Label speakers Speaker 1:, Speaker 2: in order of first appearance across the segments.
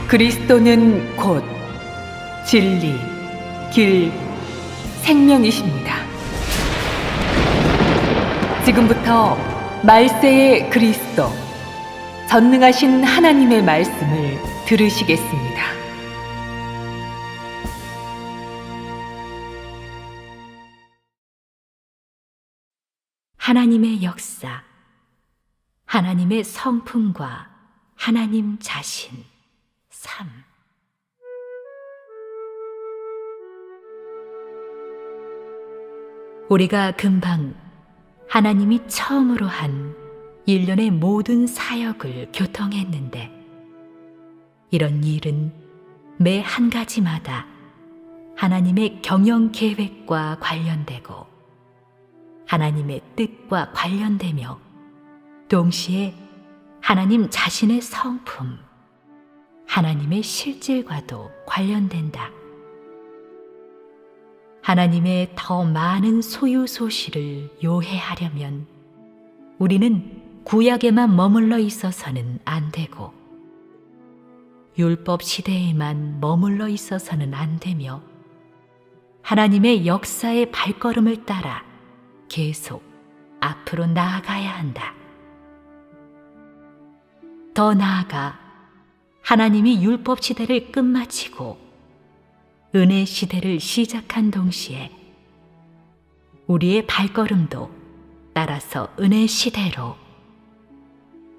Speaker 1: 그리스도는 곧 진리, 길, 생명이십니다. 지금부터 말세의 그리스도, 전능하신 하나님의 말씀을 들으시겠습니다.
Speaker 2: 하나님의 역사, 하나님의 성품과 하나님 자신 3. 우리가 금방 하나님이 처음으로 한 일련의 모든 사역을 교통했는데, 이런 일은 매 한 가지마다 하나님의 경영 계획과 관련되고 하나님의 뜻과 관련되며 동시에 하나님 자신의 성품, 하나님의 실질과도 관련된다. 하나님의 더 많은 소유 소실을 요해하려면 우리는 구약에만 머물러 있어서는 안 되고, 율법 시대에만 머물러 있어서는 안 되며, 하나님의 역사의 발걸음을 따라 계속 앞으로 나아가야 한다. 더 나아가 하나님이 율법 시대를 끝마치고 은혜 시대를 시작한 동시에 우리의 발걸음도 따라서 은혜 시대로,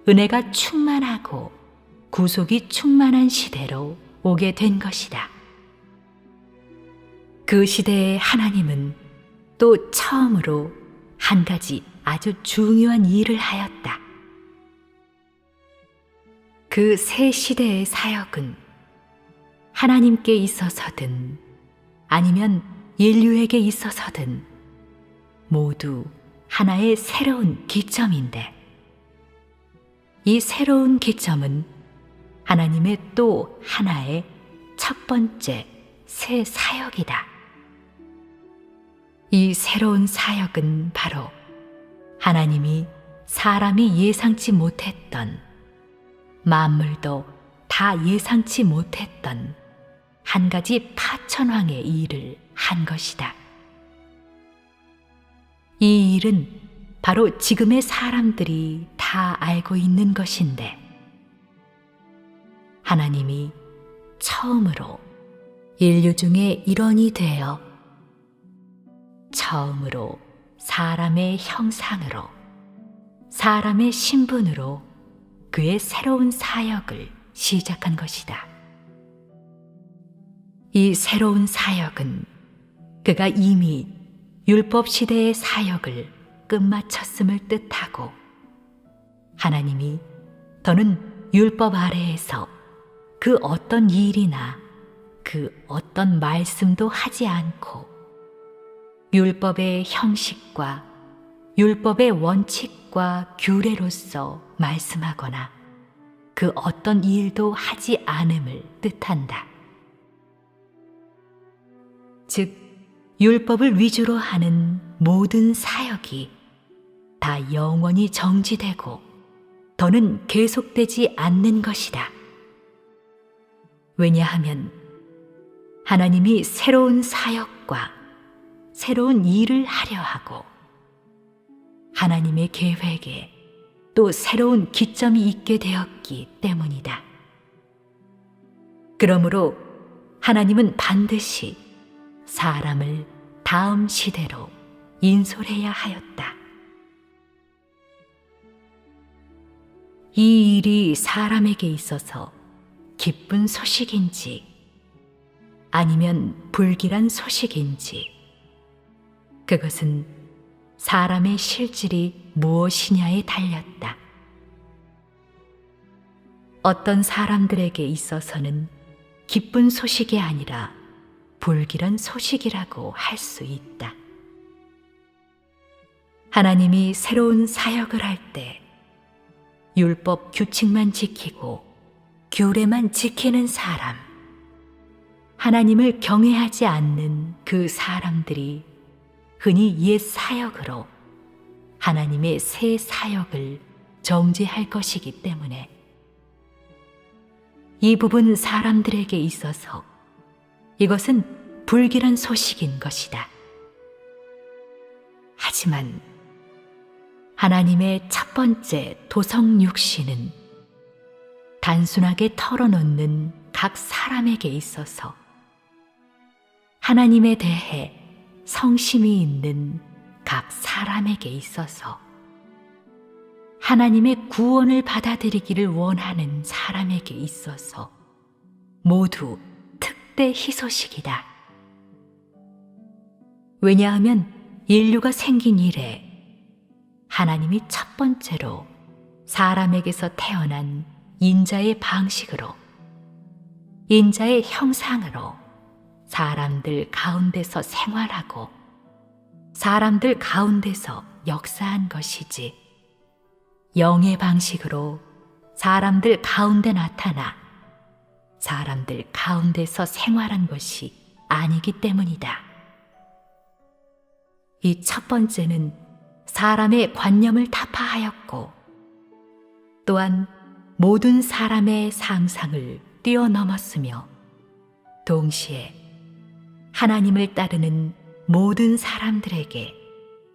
Speaker 2: 은혜가 충만하고 구속이 충만한 시대로 오게 된 것이다. 그 시대의 하나님은 또 처음으로 한 가지 아주 중요한 일을 하였다. 그 새 시대의 사역은 하나님께 있어서든 아니면 인류에게 있어서든 모두 하나의 새로운 기점인데, 이 새로운 기점은 하나님의 또 하나의 첫 번째 새 사역이다. 이 새로운 사역은 바로 하나님이 사람이 예상치 못했던, 만물도 다 예상치 못했던 한 가지 파천왕의 일을 한 것이다. 이 일은 바로 지금의 사람들이 다 알고 있는 것인데, 하나님이 처음으로 인류 중에 일원이 되어 처음으로 사람의 형상으로, 사람의 신분으로 그의 새로운 사역을 시작한 것이다. 이 새로운 사역은 그가 이미 율법 시대의 사역을 끝마쳤음을 뜻하고, 하나님이 더는 율법 아래에서 그 어떤 일이나 그 어떤 말씀도 하지 않고 율법의 형식과 율법의 원칙과 규례로서 말씀하거나 그 어떤 일도 하지 않음을 뜻한다. 즉, 율법을 위주로 하는 모든 사역이 다 영원히 정지되고 더는 계속되지 않는 것이다. 왜냐하면 하나님이 새로운 사역과 새로운 일을 하려 하고 하나님의 계획에 또 새로운 기점이 있게 되었기 때문이다. 그러므로 하나님은 반드시 사람을 다음 시대로 인솔해야 하였다. 이 일이 사람에게 있어서 기쁜 소식인지 아니면 불길한 소식인지, 그것은 사람의 실질이 무엇이냐에 달렸다. 어떤 사람들에게 있어서는 기쁜 소식이 아니라 불길한 소식이라고 할 수 있다. 하나님이 새로운 사역을 할 때 율법 규칙만 지키고 규례만 지키는 사람, 하나님을 경외하지 않는 그 사람들이 흔히 옛 사역으로 하나님의 새 사역을 정죄할 것이기 때문에 이 부분 사람들에게 있어서 이것은 불길한 소식인 것이다. 하지만 하나님의 첫 번째 도성 육신은 단순하게 털어놓는 각 사람에게 있어서 하나님에 대해 성심이 있는 각 사람에게 있어서 하나님의 구원을 받아들이기를 원하는 사람에게 있어서 모두 특대 희소식이다. 왜냐하면 인류가 생긴 이래 하나님이 첫 번째로 사람에게서 태어난 인자의 방식으로, 인자의 형상으로 사람들 가운데서 생활하고 사람들 가운데서 역사한 것이지, 영의 방식으로 사람들 가운데 나타나 사람들 가운데서 생활한 것이 아니기 때문이다. 이 첫 번째는 사람의 관념을 타파하였고 또한 모든 사람의 상상을 뛰어넘었으며 동시에 하나님을 따르는 모든 사람들에게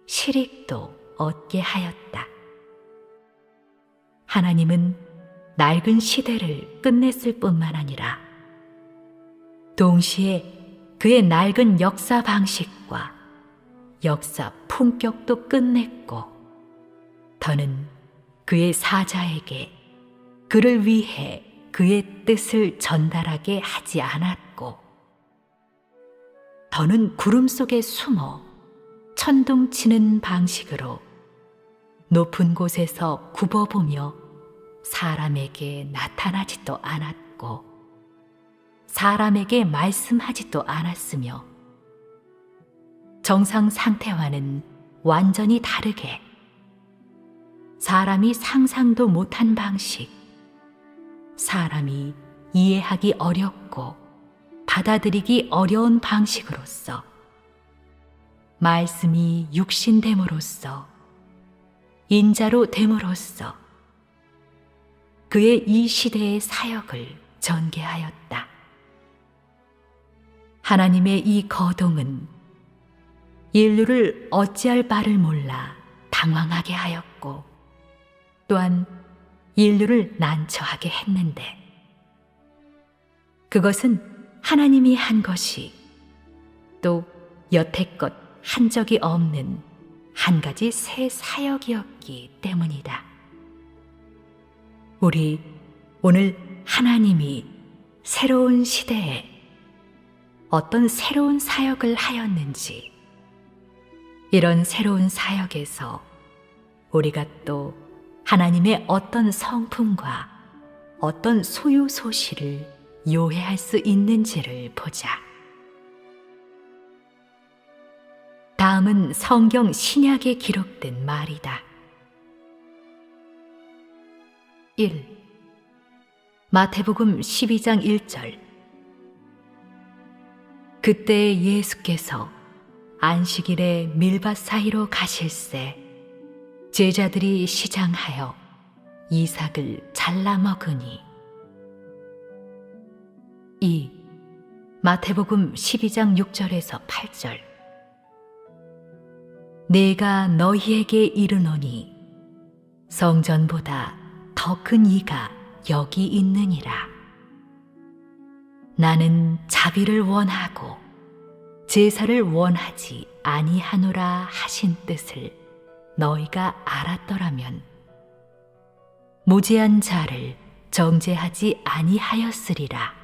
Speaker 2: 실익도 얻게 하였다. 하나님은 낡은 시대를 끝냈을 뿐만 아니라 동시에 그의 낡은 역사 방식과 역사 품격도 끝냈고 더는 그의 사자에게 그를 위해 그의 뜻을 전달하게 하지 않았고 더는 구름 속에 숨어 천둥치는 방식으로 높은 곳에서 굽어보며 사람에게 나타나지도 않았고 사람에게 말씀하지도 않았으며 정상 상태와는 완전히 다르게 사람이 상상도 못한 방식, 사람이 이해하기 어렵고 받아들이기 어려운 방식으로서 말씀이 육신됨으로써 인자로 됨으로써 그의 이 시대의 사역을 전개하였다. 하나님의 이 거동은 인류를 어찌할 바를 몰라 당황하게 하였고 또한 인류를 난처하게 했는데 그것은 하나님이 한 것이 또 여태껏 한 적이 없는 한 가지 새 사역이었기 때문이다. 우리 오늘 하나님이 새로운 시대에 어떤 새로운 사역을 하였는지 이런 새로운 사역에서 우리가 또 하나님의 어떤 성품과 어떤 소유 소실을 요해할 수 있는지를 보자. 다음은 성경 신약에 기록된 말이다. 1. 마태복음 12장 1절. 그때 예수께서 안식일에 밀밭 사이로 가실새 제자들이 시장하여 이삭을 잘라 먹으니. 2. 마태복음 12장 6절에서 8절. 내가 너희에게 이르노니 성전보다 더 큰 이가 여기 있느니라. 나는 자비를 원하고 제사를 원하지 아니하노라 하신 뜻을 너희가 알았더라면 무죄한 자를 정죄하지 아니하였으리라.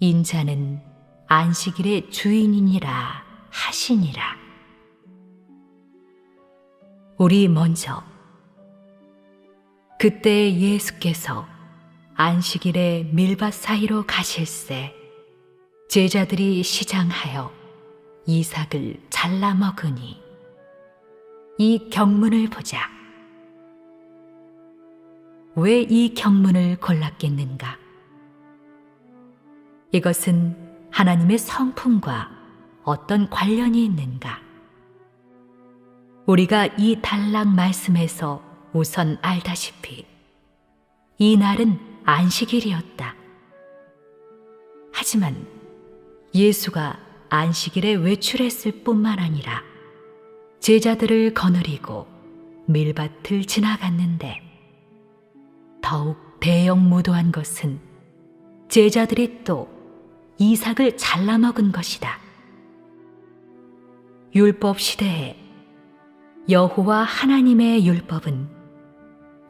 Speaker 2: 인자는 안식일의 주인이니라 하시니라. 우리 먼저 그때 예수께서 안식일에 밀밭 사이로 가실새 제자들이 시장하여 이삭을 잘라 먹으니. 이 경문을 보자. 왜 이 경문을 골랐겠는가? 이것은 하나님의 성품과 어떤 관련이 있는가? 우리가 이 단락 말씀에서 우선 알다시피 이 날은 안식일이었다. 하지만 예수가 안식일에 외출했을 뿐만 아니라 제자들을 거느리고 밀밭을 지나갔는데 더욱 대형무도한 것은 제자들이 또 이삭을 잘라 먹은 것이다. 율법 시대에 여호와 하나님의 율법은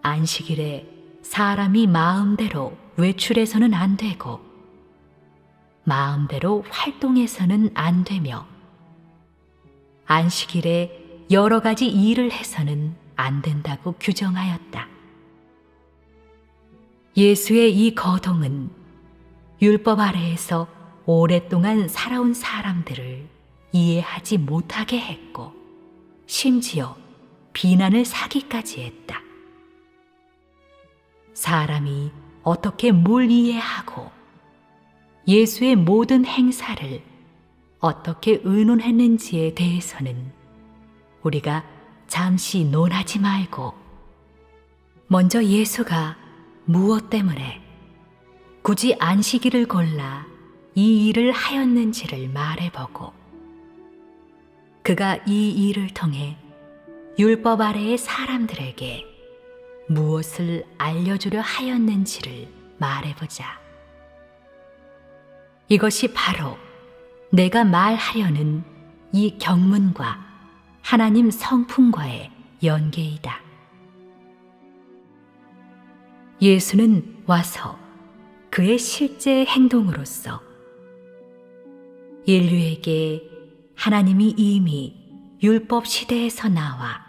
Speaker 2: 안식일에 사람이 마음대로 외출해서는 안 되고 마음대로 활동해서는 안 되며 안식일에 여러 가지 일을 해서는 안 된다고 규정하였다. 예수의 이 거동은 율법 아래에서 오랫동안 살아온 사람들을 이해하지 못하게 했고 심지어 비난을 사기까지 했다. 사람이 어떻게 뭘 이해하고 예수의 모든 행사를 어떻게 의논했는지에 대해서는 우리가 잠시 논하지 말고 먼저 예수가 무엇 때문에 굳이 안식일을 골라 이 일을 하였는지를 말해보고 그가 이 일을 통해 율법 아래의 사람들에게 무엇을 알려주려 하였는지를 말해보자. 이것이 바로 내가 말하려는 이 경문과 하나님 성품과의 연계이다. 예수는 와서 그의 실제 행동으로서 인류에게 하나님이 이미 율법 시대에서 나와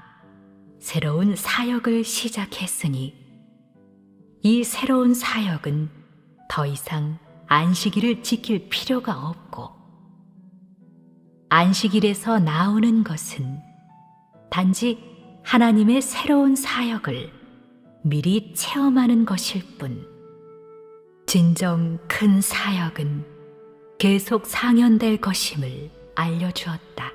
Speaker 2: 새로운 사역을 시작했으니 이 새로운 사역은 더 이상 안식일을 지킬 필요가 없고 안식일에서 나오는 것은 단지 하나님의 새로운 사역을 미리 체험하는 것일 뿐 진정 큰 사역은 계속 상연될 것임을 알려주었다.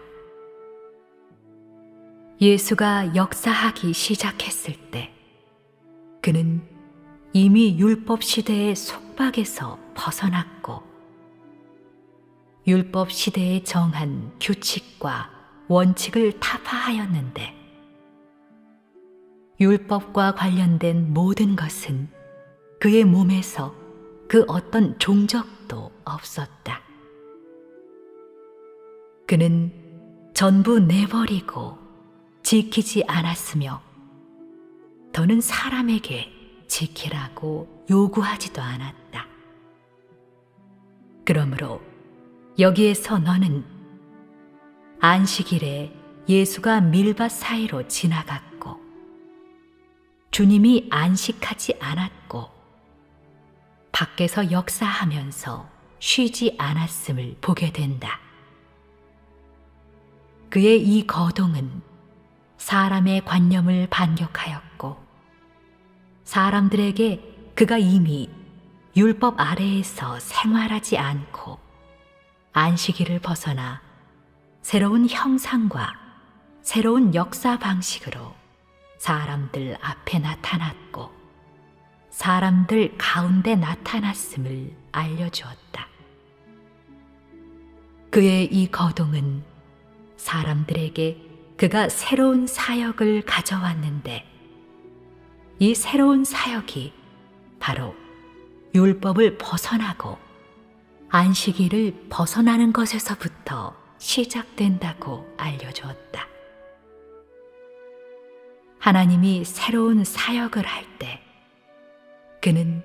Speaker 2: 예수가 역사하기 시작했을 때 그는 이미 율법 시대의 속박에서 벗어났고 율법 시대에 정한 규칙과 원칙을 타파하였는데 율법과 관련된 모든 것은 그의 몸에서 그 어떤 종적도 없었다. 그는 전부 내버리고 지키지 않았으며 더는 사람에게 지키라고 요구하지도 않았다. 그러므로 여기에서 너는 안식일에 예수가 밀밭 사이로 지나갔고 주님이 안식하지 않았고 밖에서 역사하면서 쉬지 않았음을 보게 된다. 그의 이 거동은 사람의 관념을 반격하였고 사람들에게 그가 이미 율법 아래에서 생활하지 않고 안식일을 벗어나 새로운 형상과 새로운 역사 방식으로 사람들 앞에 나타났고 사람들 가운데 나타났음을 알려주었다. 그의 이 거동은 사람들에게 그가 새로운 사역을 가져왔는데 이 새로운 사역이 바로 율법을 벗어나고 안식일을 벗어나는 것에서부터 시작된다고 알려주었다. 하나님이 새로운 사역을 할 때 그는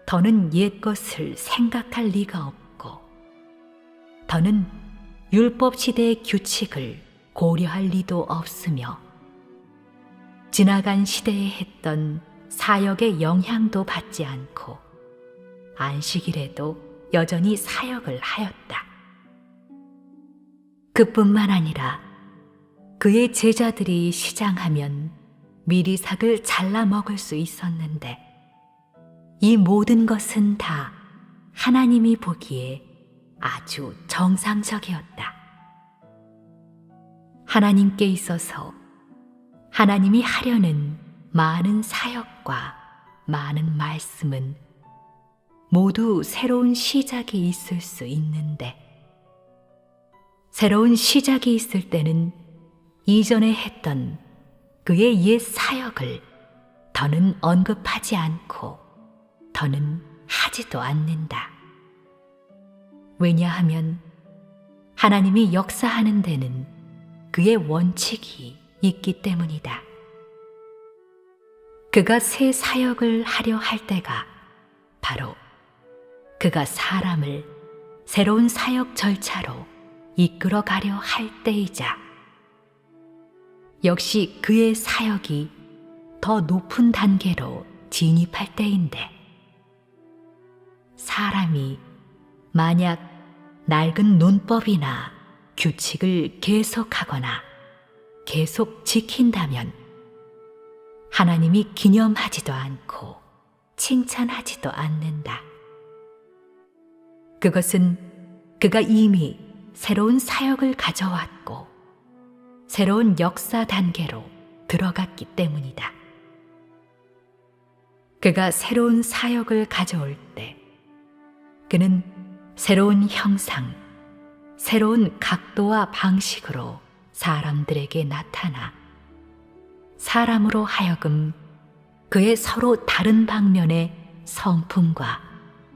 Speaker 2: 더는 옛 것을 생각할 리가 없고 더는 율법 시대의 규칙을 고려할 리도 없으며 지나간 시대에 했던 사역의 영향도 받지 않고 안식일에도 여전히 사역을 하였다. 그뿐만 아니라 그의 제자들이 시장하면 미리삭을 잘라 먹을 수 있었는데 이 모든 것은 다 하나님이 보기에 아주 정상적이었다. 하나님께 있어서 하나님이 하려는 많은 사역과 많은 말씀은 모두 새로운 시작이 있을 수 있는데, 새로운 시작이 있을 때는 이전에 했던 그의 옛 사역을 더는 언급하지 않고 더는 하지도 않는다. 왜냐하면 하나님이 역사하는 데는 그의 원칙이 있기 때문이다. 그가 새 사역을 하려 할 때가 바로 그가 사람을 새로운 사역 절차로 이끌어 가려 할 때이자, 역시 그의 사역이 더 높은 단계로 진입할 때인데, 사람이 만약 낡은 논법이나 규칙을 계속하거나 계속 지킨다면 하나님이 기념하지도 않고 칭찬하지도 않는다. 그것은 그가 이미 새로운 사역을 가져왔고 새로운 역사 단계로 들어갔기 때문이다. 그가 새로운 사역을 가져올 때 그는 새로운 형상, 새로운 각도와 방식으로 사람들에게 나타나 사람으로 하여금 그의 서로 다른 방면의 성품과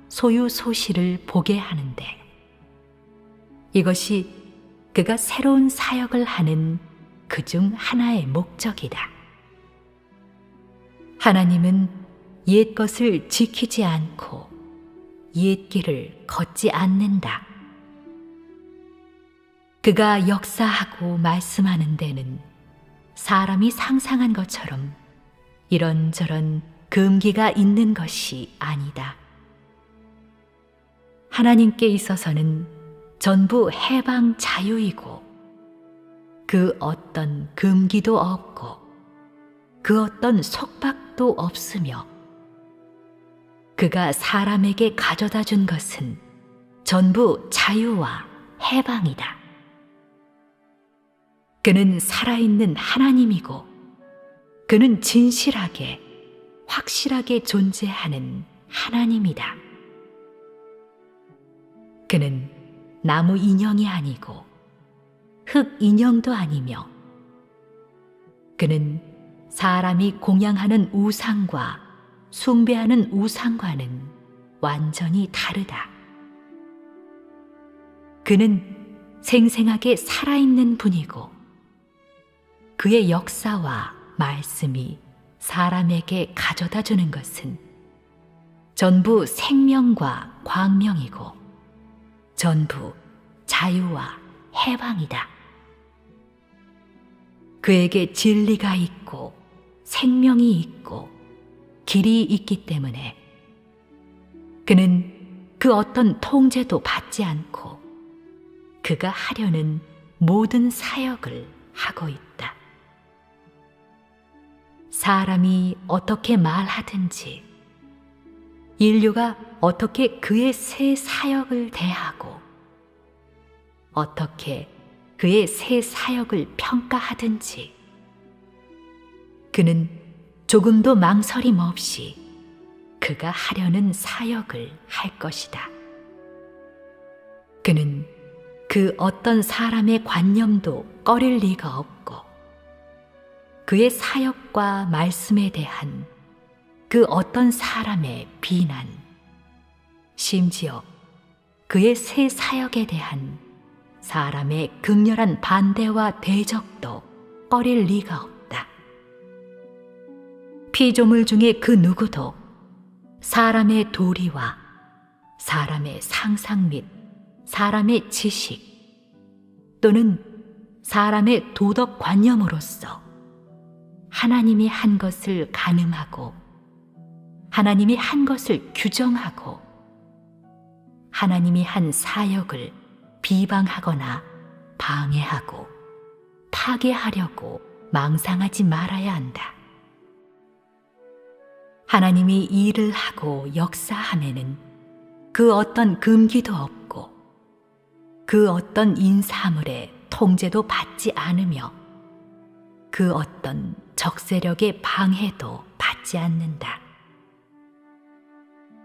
Speaker 2: 소유 소실을 보게 하는데, 이것이 그가 새로운 사역을 하는 그중 하나의 목적이다. 하나님은 옛 것을 지키지 않고 옛 길을 걷지 않는다. 그가 역사하고 말씀하는 데는 사람이 상상한 것처럼 이런저런 금기가 있는 것이 아니다. 하나님께 있어서는 전부 해방 자유이고 그 어떤 금기도 없고 그 어떤 속박도 없으며, 그가 사람에게 가져다 준 것은 전부 자유와 해방이다. 그는 살아있는 하나님이고 그는 진실하게, 확실하게 존재하는 하나님이다. 그는 나무 인형이 아니고 흙 인형도 아니며, 그는 사람이 공양하는 우상과 숭배하는 우상과는 완전히 다르다. 그는 생생하게 살아있는 분이고 그의 역사와 말씀이 사람에게 가져다 주는 것은 전부 생명과 광명이고 전부 자유와 해방이다. 그에게 진리가 있고 생명이 있고 길이 있기 때문에 그는 그 어떤 통제도 받지 않고 그가 하려는 모든 사역을 하고 있다. 사람이 어떻게 말하든지, 인류가 어떻게 그의 새 사역을 대하고 어떻게 그의 새 사역을 평가하든지, 그는 조금도 망설임 없이 그가 하려는 사역을 할 것이다. 그는 그 어떤 사람의 관념도 꺼릴 리가 없고 그의 사역과 말씀에 대한 그 어떤 사람의 비난, 심지어 그의 새 사역에 대한 사람의 극렬한 반대와 대적도 꺼릴 리가 없다. 피조물 중에 그 누구도 사람의 도리와 사람의 상상 및 사람의 지식 또는 사람의 도덕 관념으로서 하나님이 한 것을 가늠하고 하나님이 한 것을 규정하고 하나님이 한 사역을 비방하거나 방해하고 파괴하려고 망상하지 말아야 한다. 하나님이 일을 하고 역사함에는 그 어떤 금기도 없고 그 어떤 인사물의 통제도 받지 않으며 그 어떤 적세력의 방해도 받지 않는다.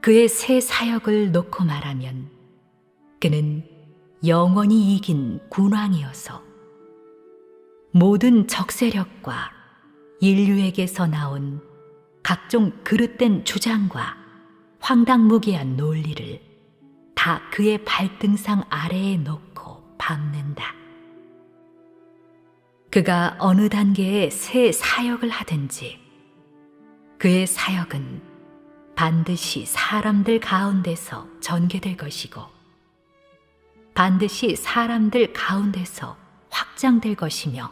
Speaker 2: 그의 새 사역을 놓고 말하면 그는 영원히 이긴 군왕이어서 모든 적세력과 인류에게서 나온 각종 그릇된 주장과 황당무계한 논리를 다 그의 발등상 아래에 놓고 밟는다. 그가 어느 단계의 새 사역을 하든지 그의 사역은 반드시 사람들 가운데서 전개될 것이고 반드시 사람들 가운데서 확장될 것이며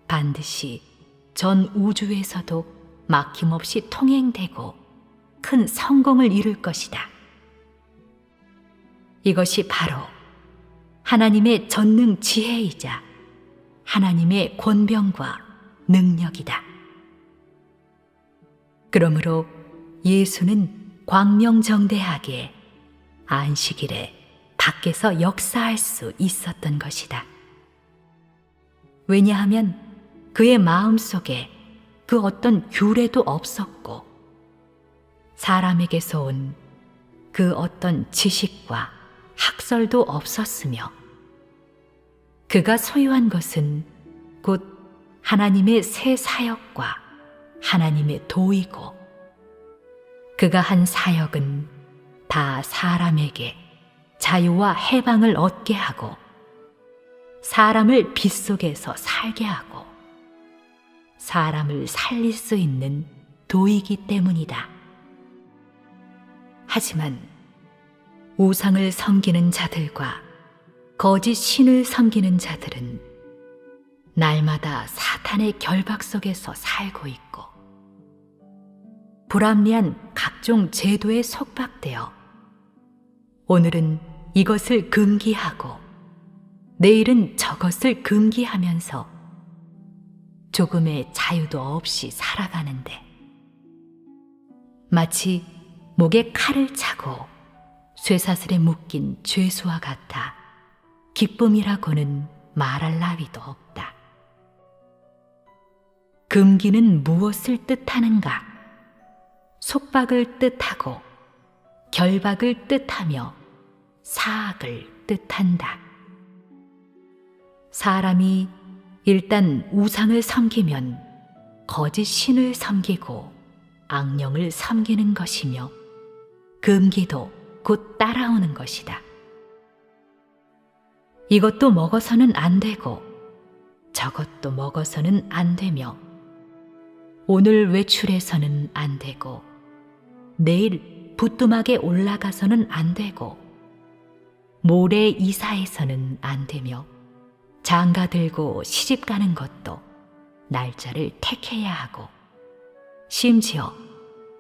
Speaker 2: 반드시 전 우주에서도 막힘없이 통행되고 큰 성공을 이룰 것이다. 이것이 바로 하나님의 전능 지혜이자 하나님의 권병과 능력이다. 그러므로 예수는 광명정대하게 안식일에 밖에서 역사할 수 있었던 것이다. 왜냐하면 그의 마음속에 그 어떤 규례도 없었고 사람에게서 온 그 어떤 지식과 학설도 없었으며 그가 소유한 것은 곧 하나님의 새 사역과 하나님의 도이고 그가 한 사역은 다 사람에게 자유와 해방을 얻게 하고 사람을 빛 속에서 살게 하고 사람을 살릴 수 있는 도이기 때문이다. 하지만 우상을 섬기는 자들과 거짓 신을 섬기는 자들은 날마다 사탄의 결박 속에서 살고 있고 불합리한 각종 제도에 속박되어 오늘은 이것을 금기하고 내일은 저것을 금기하면서 조금의 자유도 없이 살아가는데 마치 목에 칼을 차고 쇠사슬에 묶인 죄수와 같아 기쁨이라고는 말할 나위도 없다. 금기는 무엇을 뜻하는가? 속박을 뜻하고 결박을 뜻하며 사악을 뜻한다. 사람이 일단 우상을 섬기면 거짓 신을 섬기고 악령을 섬기는 것이며 금기도 곧 따라오는 것이다. 이것도 먹어서는 안 되고 저것도 먹어서는 안 되며 오늘 외출해서는 안 되고 내일 부뚜막에 올라가서는 안 되고 모레 이사해서는 안 되며 장가 들고 시집 가는 것도 날짜를 택해야 하고 심지어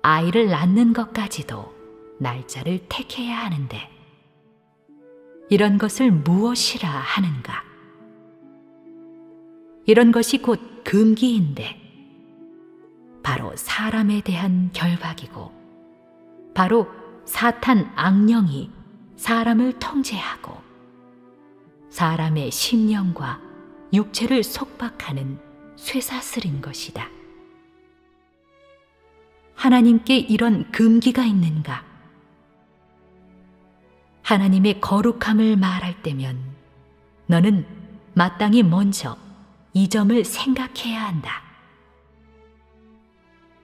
Speaker 2: 아이를 낳는 것까지도 날짜를 택해야 하는데 이런 것을 무엇이라 하는가? 이런 것이 곧 금기인데 바로 사람에 대한 결박이고 바로 사탄 악령이 사람을 통제하고 사람의 심령과 육체를 속박하는 쇠사슬인 것이다. 하나님께 이런 금기가 있는가? 하나님의 거룩함을 말할 때면 너는 마땅히 먼저 이 점을 생각해야 한다.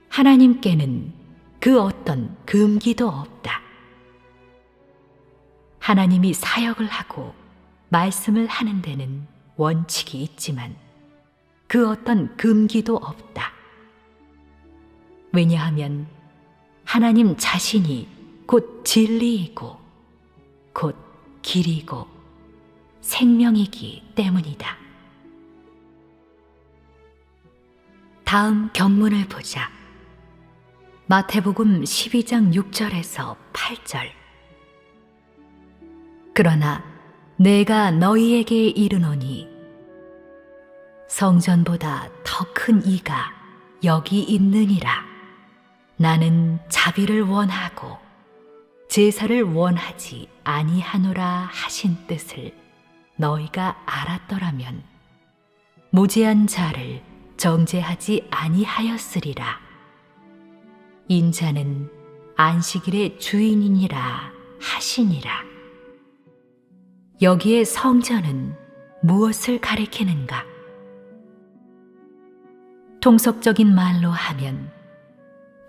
Speaker 2: 하나님께는 그 어떤 금기도 없다. 하나님이 사역을 하고 말씀을 하는 데는 원칙이 있지만 그 어떤 금기도 없다. 왜냐하면 하나님 자신이 곧 진리이고 곧 길이고 생명이기 때문이다. 다음 경문을 보자. 마태복음 12장 6절에서 8절. 그러나 내가 너희에게 이르노니 성전보다 더 큰 이가 여기 있느니라. 나는 자비를 원하고 제사를 원하지 아니하노라 하신 뜻을 너희가 알았더라면 무죄한 자를 정죄하지 아니하였으리라. 인자는 안식일의 주인이니라 하시니라. 여기에 성전은 무엇을 가리키는가? 통속적인 말로 하면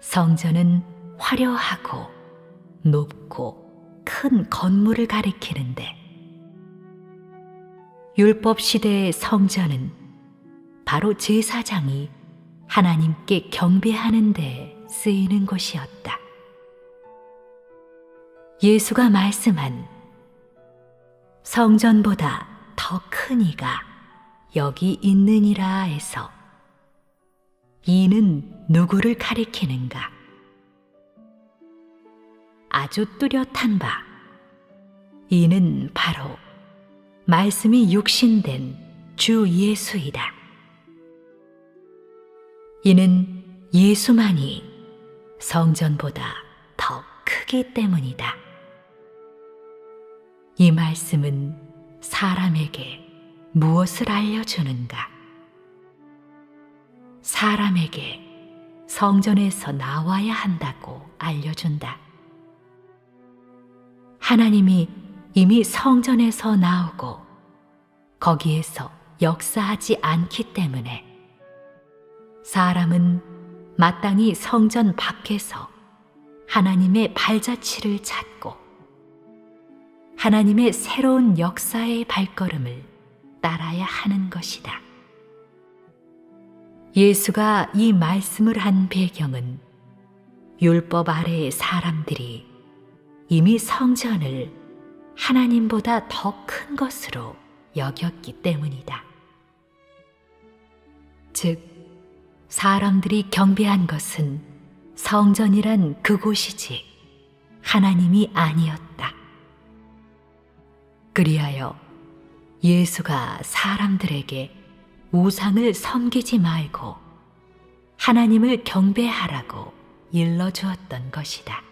Speaker 2: 성전은 화려하고 높고 큰 건물을 가리키는데, 율법 시대의 성전은 바로 제사장이 하나님께 경배하는 데 쓰이는 곳이었다. 예수가 말씀한 성전보다 더 큰 이가 여기 있느니라 해서, 이는 누구를 가리키는가? 아주 뚜렷한 바, 이는 바로 말씀이 육신된 주 예수이다. 이는 예수만이 성전보다 더 크기 때문이다. 이 말씀은 사람에게 무엇을 알려주는가? 사람에게 성전에서 나와야 한다고 알려준다. 하나님이 이미 성전에서 나오고 거기에서 역사하지 않기 때문에 사람은 마땅히 성전 밖에서 하나님의 발자취를 찾고 하나님의 새로운 역사의 발걸음을 따라야 하는 것이다. 예수가 이 말씀을 한 배경은 율법 아래의 사람들이 이미 성전을 하나님보다 더 큰 것으로 여겼기 때문이다. 즉, 사람들이 경배한 것은 성전이란 그곳이지 하나님이 아니었다. 그리하여 예수가 사람들에게 우상을 섬기지 말고 하나님을 경배하라고 일러주었던 것이다.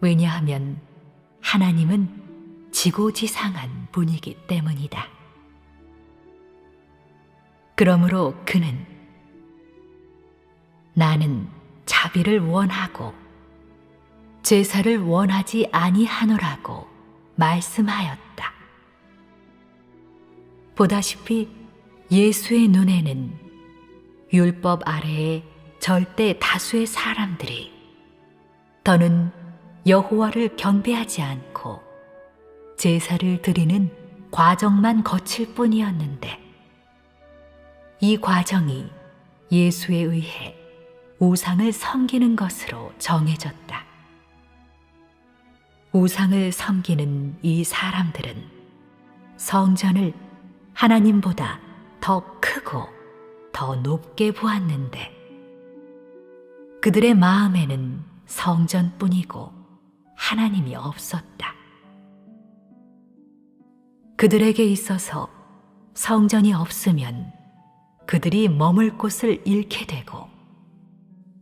Speaker 2: 왜냐하면 하나님은 지고지상한 분이기 때문이다. 그러므로 그는 나는 자비를 원하고 제사를 원하지 아니하노라고 말씀하였다. 보다시피 예수의 눈에는 율법 아래의 절대 다수의 사람들이 더는 여호와를 경배하지 않고 제사를 드리는 과정만 거칠 뿐이었는데, 이 과정이 예수에 의해 우상을 섬기는 것으로 정해졌다. 우상을 섬기는 이 사람들은 성전을 하나님보다 더 크고 더 높게 보았는데, 그들의 마음에는 성전뿐이고 하나님이 없었다. 그들에게 있어서 성전이 없으면 그들이 머물 곳을 잃게 되고,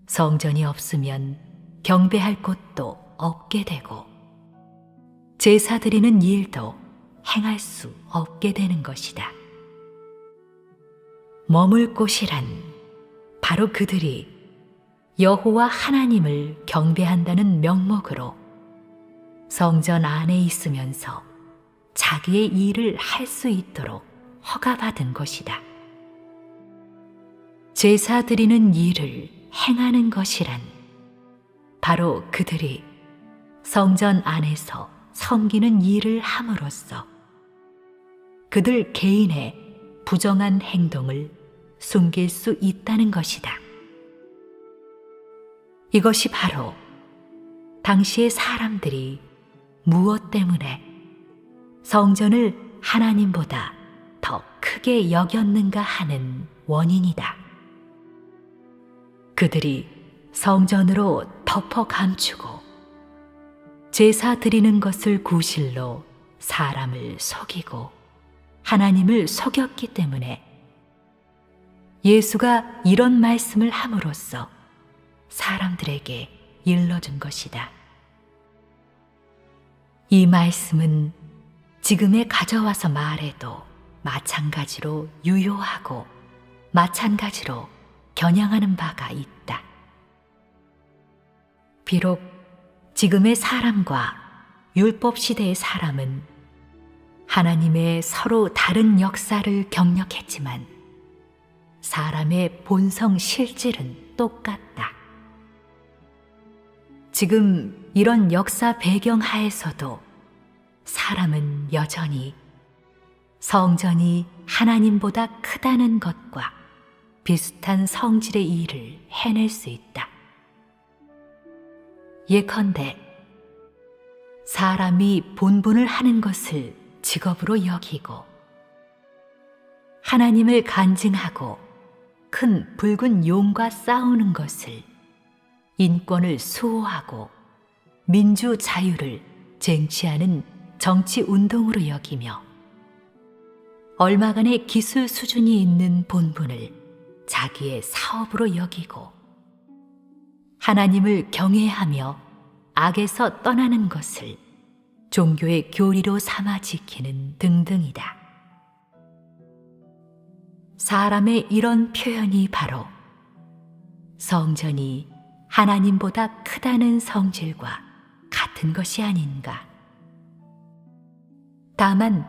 Speaker 2: 성전이 없으면 경배할 곳도 없게 되고, 제사 드리는 일도 행할 수 없게 되는 것이다. 머물 곳이란 바로 그들이 여호와 하나님을 경배한다는 명목으로 성전 안에 있으면서 자기의 일을 할 수 있도록 허가받은 것이다. 제사 드리는 일을 행하는 것이란 바로 그들이 성전 안에서 섬기는 일을 함으로써 그들 개인의 부정한 행동을 숨길 수 있다는 것이다. 이것이 바로 당시의 사람들이 무엇 때문에 성전을 하나님보다 더 크게 여겼는가 하는 원인이다. 그들이 성전으로 덮어 감추고 제사 드리는 것을 구실로 사람을 속이고 하나님을 속였기 때문에 예수가 이런 말씀을 함으로써 사람들에게 일러준 것이다. 이 말씀은 지금에 가져와서 말해도 마찬가지로 유효하고 마찬가지로 겨냥하는 바가 있다. 비록 지금의 사람과 율법 시대의 사람은 하나님의 서로 다른 역사를 경력했지만 사람의 본성 실질은 똑같다. 지금 이런 역사 배경 하에서도 사람은 여전히 성전이 하나님보다 크다는 것과 비슷한 성질의 일을 해낼 수 있다. 예컨대 사람이 본분을 하는 것을 직업으로 여기고 하나님을 간증하고 큰 붉은 용과 싸우는 것을 인권을 수호하고 민주 자유를 쟁취하는 정치 운동으로 여기며 얼마간의 기술 수준이 있는 본분을 자기의 사업으로 여기고 하나님을 경외하며 악에서 떠나는 것을 종교의 교리로 삼아 지키는 등등이다. 사람의 이런 표현이 바로 성전이 하나님보다 크다는 성질과 같은 것이 아닌가. 다만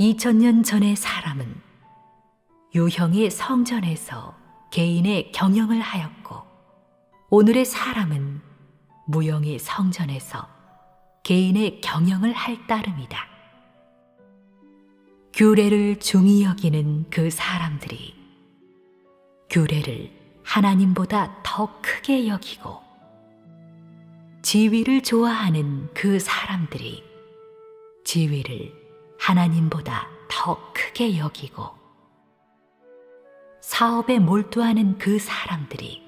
Speaker 2: 2000년 전의 사람은 유형의 성전에서 개인의 경영을 하였고 오늘의 사람은 무형의 성전에서 개인의 경영을 할 따름이다. 규례를 중히 여기는 그 사람들이 규례를 하나님보다 더 크게 여기고 지위를 좋아하는 그 사람들이 지위를 하나님보다 더 크게 여기고 사업에 몰두하는 그 사람들이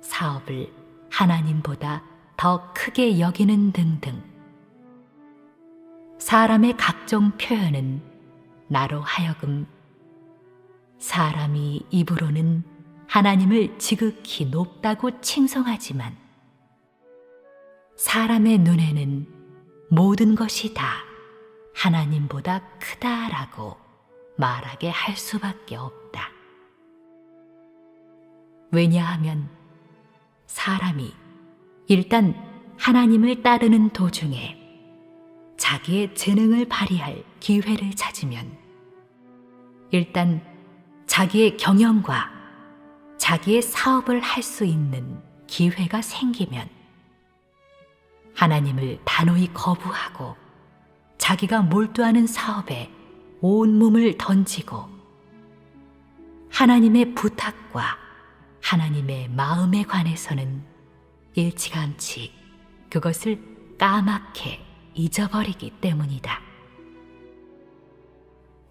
Speaker 2: 사업을 하나님보다 더 크게 여기는 등등 사람의 각종 표현은 나로 하여금 사람이 입으로는 하나님을 지극히 높다고 칭송하지만 사람의 눈에는 모든 것이 다 하나님보다 크다라고 말하게 할 수밖에 없다. 왜냐하면 사람이 일단 하나님을 따르는 도중에 자기의 재능을 발휘할 기회를 찾으면 일단 자기의 경영과 자기의 사업을 할 수 있는 기회가 생기면 하나님을 단호히 거부하고 자기가 몰두하는 사업에 온 몸을 던지고 하나님의 부탁과 하나님의 마음에 관해서는 일찌감치 그것을 까맣게 잊어버리기 때문이다.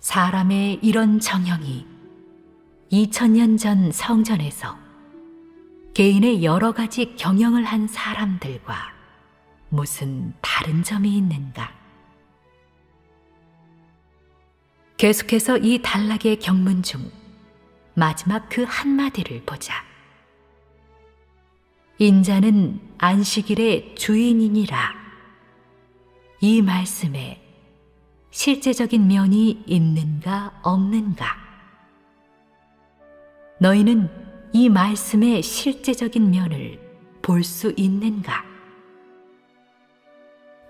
Speaker 2: 사람의 이런 정형이 2000년 전 성전에서 개인의 여러 가지 경영을 한 사람들과 무슨 다른 점이 있는가? 계속해서 이 단락의 경문 중 마지막 그 한마디를 보자. 인자는 안식일의 주인이니라. 이 말씀에 실제적인 면이 있는가 없는가? 너희는 이 말씀의 실제적인 면을 볼 수 있는가?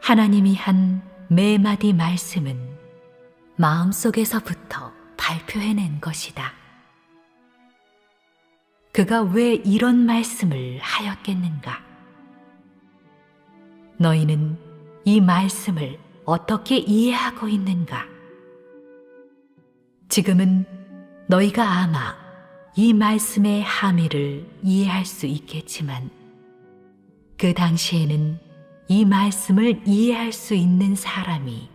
Speaker 2: 하나님이 한 매마디 말씀은 마음속에서부터 발표해낸 것이다. 그가 왜 이런 말씀을 하였겠는가? 너희는 이 말씀을 어떻게 이해하고 있는가? 지금은 너희가 아마 이 말씀의 함의를 이해할 수 있겠지만 그 당시에는 이 말씀을 이해할 수 있는 사람이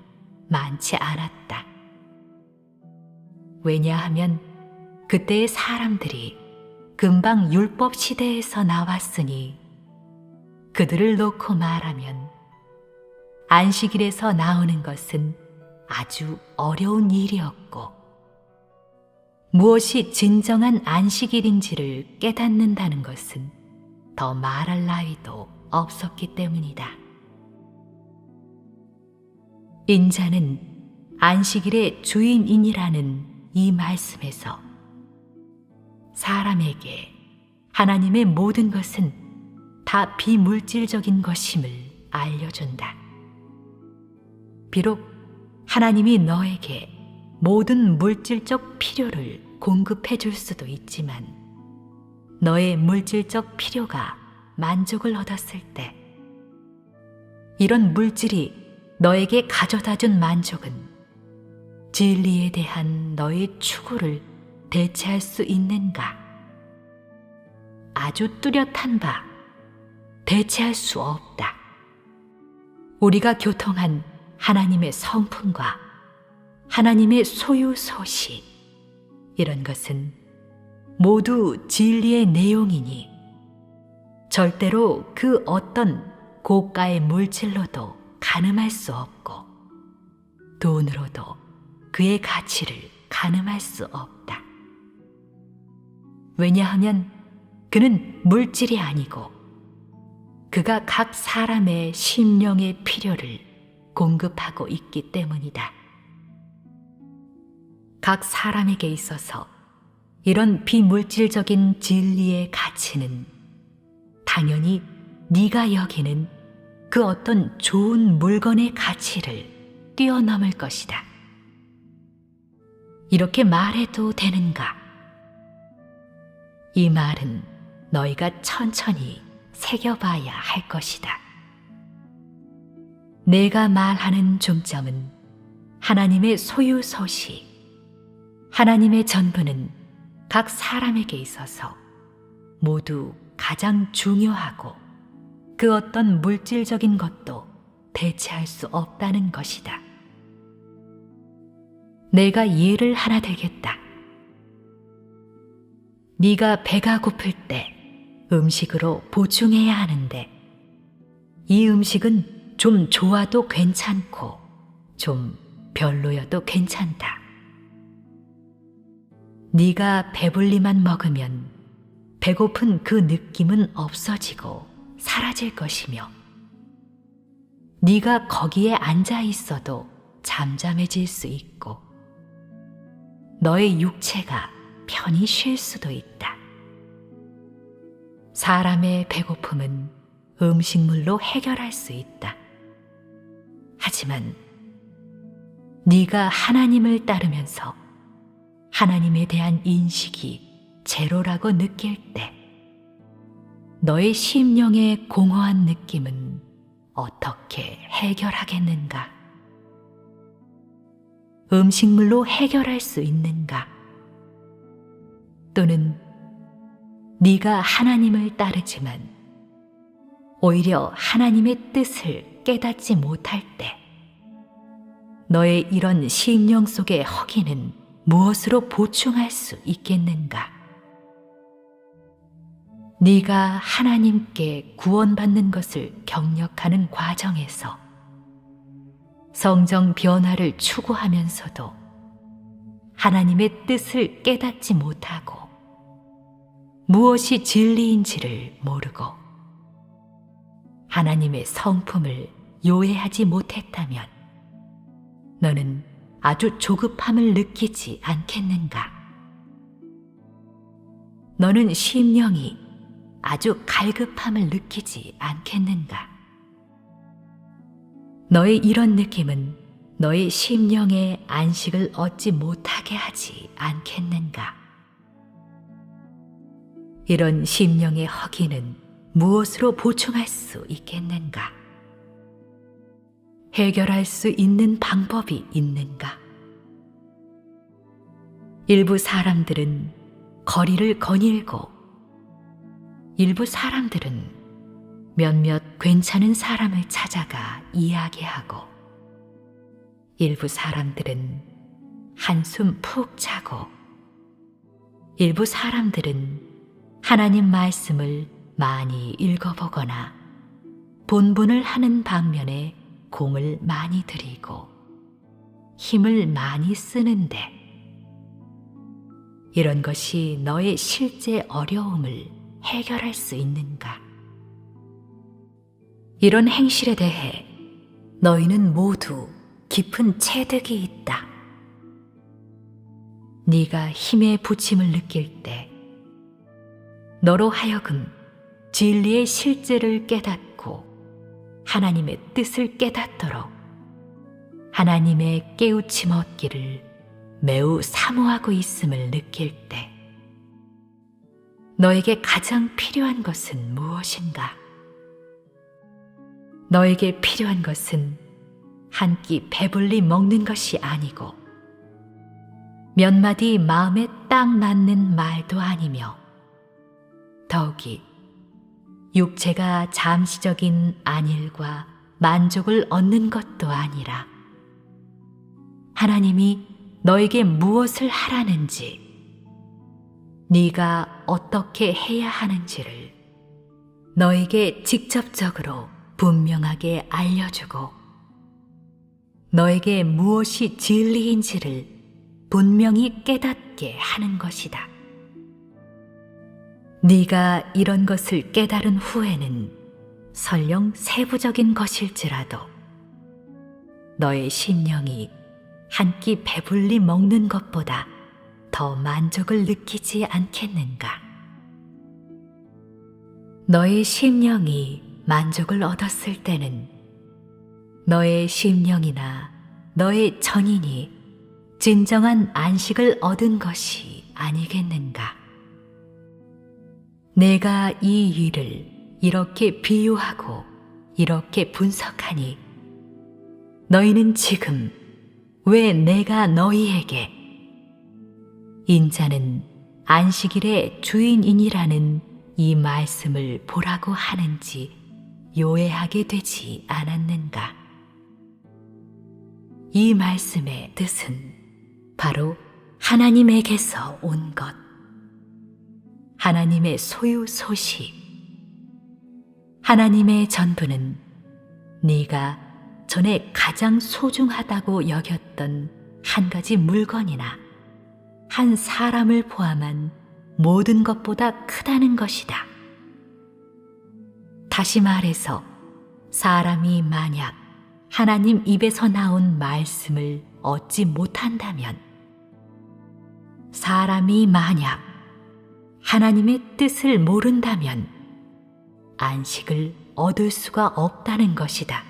Speaker 2: 많지 않았다. 왜냐하면 그때의 사람들이 금방 율법 시대에서 나왔으니 그들을 놓고 말하면 안식일에서 나오는 것은 아주 어려운 일이었고 무엇이 진정한 안식일인지를 깨닫는다는 것은 더 말할 나위도 없었기 때문이다. 인자는 안식일의 주인이니라는 이 말씀에서 사람에게 하나님의 모든 것은 다 비물질적인 것임을 알려준다. 비록 하나님이 너에게 모든 물질적 필요를 공급해 줄 수도 있지만 너의 물질적 필요가 만족을 얻었을 때 이런 물질이 너에게 가져다 준 만족은 진리에 대한 너의 추구를 대체할 수 있는가? 아주 뚜렷한 바 대체할 수 없다. 우리가 교통한 하나님의 성품과 하나님의 소유 소시, 이런 것은 모두 진리의 내용이니 절대로 그 어떤 고가의 물질로도 가늠할 수 없고 돈으로도 그의 가치를 가늠할 수 없다. 왜냐하면 그는 물질이 아니고 그가 각 사람의 심령의 필요를 공급하고 있기 때문이다. 각 사람에게 있어서 이런 비물질적인 진리의 가치는 당연히 네가 여기는 그 어떤 좋은 물건의 가치를 뛰어넘을 것이다. 이렇게 말해도 되는가? 이 말은 너희가 천천히 새겨봐야 할 것이다. 내가 말하는 중점은 하나님의 소유소시, 하나님의 전부는 각 사람에게 있어서 모두 가장 중요하고 그 어떤 물질적인 것도 대체할 수 없다는 것이다. 내가 예를 하나 들겠다. 네가 배가 고플 때 음식으로 보충해야 하는데 이 음식은 좀 좋아도 괜찮고 좀 별로여도 괜찮다. 네가 배불리만 먹으면 배고픈 그 느낌은 없어지고 사라질 것이며 네가 거기에 앉아 있어도 잠잠해질 수 있고 너의 육체가 편히 쉴 수도 있다. 사람의 배고픔은 음식물로 해결할 수 있다. 하지만 네가 하나님을 따르면서 하나님에 대한 인식이 제로라고 느낄 때 너의 심령의 공허한 느낌은 어떻게 해결하겠는가? 음식물로 해결할 수 있는가? 또는 네가 하나님을 따르지만 오히려 하나님의 뜻을 깨닫지 못할 때 너의 이런 심령 속의 허기는 무엇으로 보충할 수 있겠는가? 네가 하나님께 구원받는 것을 경력하는 과정에서 성정 변화를 추구하면서도 하나님의 뜻을 깨닫지 못하고 무엇이 진리인지를 모르고 하나님의 성품을 요해하지 못했다면 너는 아주 조급함을 느끼지 않겠는가? 너는 심령이 아주 갈급함을 느끼지 않겠는가? 너의 이런 느낌은 너의 심령의 안식을 얻지 못하게 하지 않겠는가? 이런 심령의 허기는 무엇으로 보충할 수 있겠는가? 해결할 수 있는 방법이 있는가? 일부 사람들은 거리를 거닐고 일부 사람들은 몇몇 괜찮은 사람을 찾아가 이야기하고 일부 사람들은 한숨 푹 자고 일부 사람들은 하나님 말씀을 많이 읽어보거나 본분을 하는 방면에 공을 많이 들이고 힘을 많이 쓰는데 이런 것이 너의 실제 어려움을 해결할 수 있는가? 이런 행실에 대해 너희는 모두 깊은 체득이 있다. 네가 힘의 부침을 느낄 때 너로 하여금 진리의 실제를 깨닫고 하나님의 뜻을 깨닫도록 하나님의 깨우침 얻기를 매우 사모하고 있음을 느낄 때 너에게 가장 필요한 것은 무엇인가? 너에게 필요한 것은 한 끼 배불리 먹는 것이 아니고 몇 마디 마음에 딱 맞는 말도 아니며 더욱이 육체가 잠시적인 안일과 만족을 얻는 것도 아니라 하나님이 너에게 무엇을 하라는지 네가 어떻게 해야 하는지를 너에게 직접적으로 분명하게 알려주고 너에게 무엇이 진리인지를 분명히 깨닫게 하는 것이다. 네가 이런 것을 깨달은 후에는 설령 세부적인 것일지라도 너의 심령이 한 끼 배불리 먹는 것보다 더 만족을 느끼지 않겠는가? 너의 심령이 만족을 얻었을 때는 너의 심령이나 너의 전인이 진정한 안식을 얻은 것이 아니겠는가? 내가 이 일을 이렇게 비유하고 이렇게 분석하니 너희는 지금 왜 내가 너희에게 인자는 안식일의 주인이니라는 이 말씀을 보라고 하는지 요해하게 되지 않았는가? 이 말씀의 뜻은 바로 하나님에게서 온 것, 하나님의 소유 소식, 하나님의 전부는 네가 전에 가장 소중하다고 여겼던 한 가지 물건이나 한 사람을 포함한 모든 것보다 크다는 것이다. 다시 말해서 사람이 만약 하나님 입에서 나온 말씀을 얻지 못한다면, 사람이 만약 하나님의 뜻을 모른다면 안식을 얻을 수가 없다는 것이다.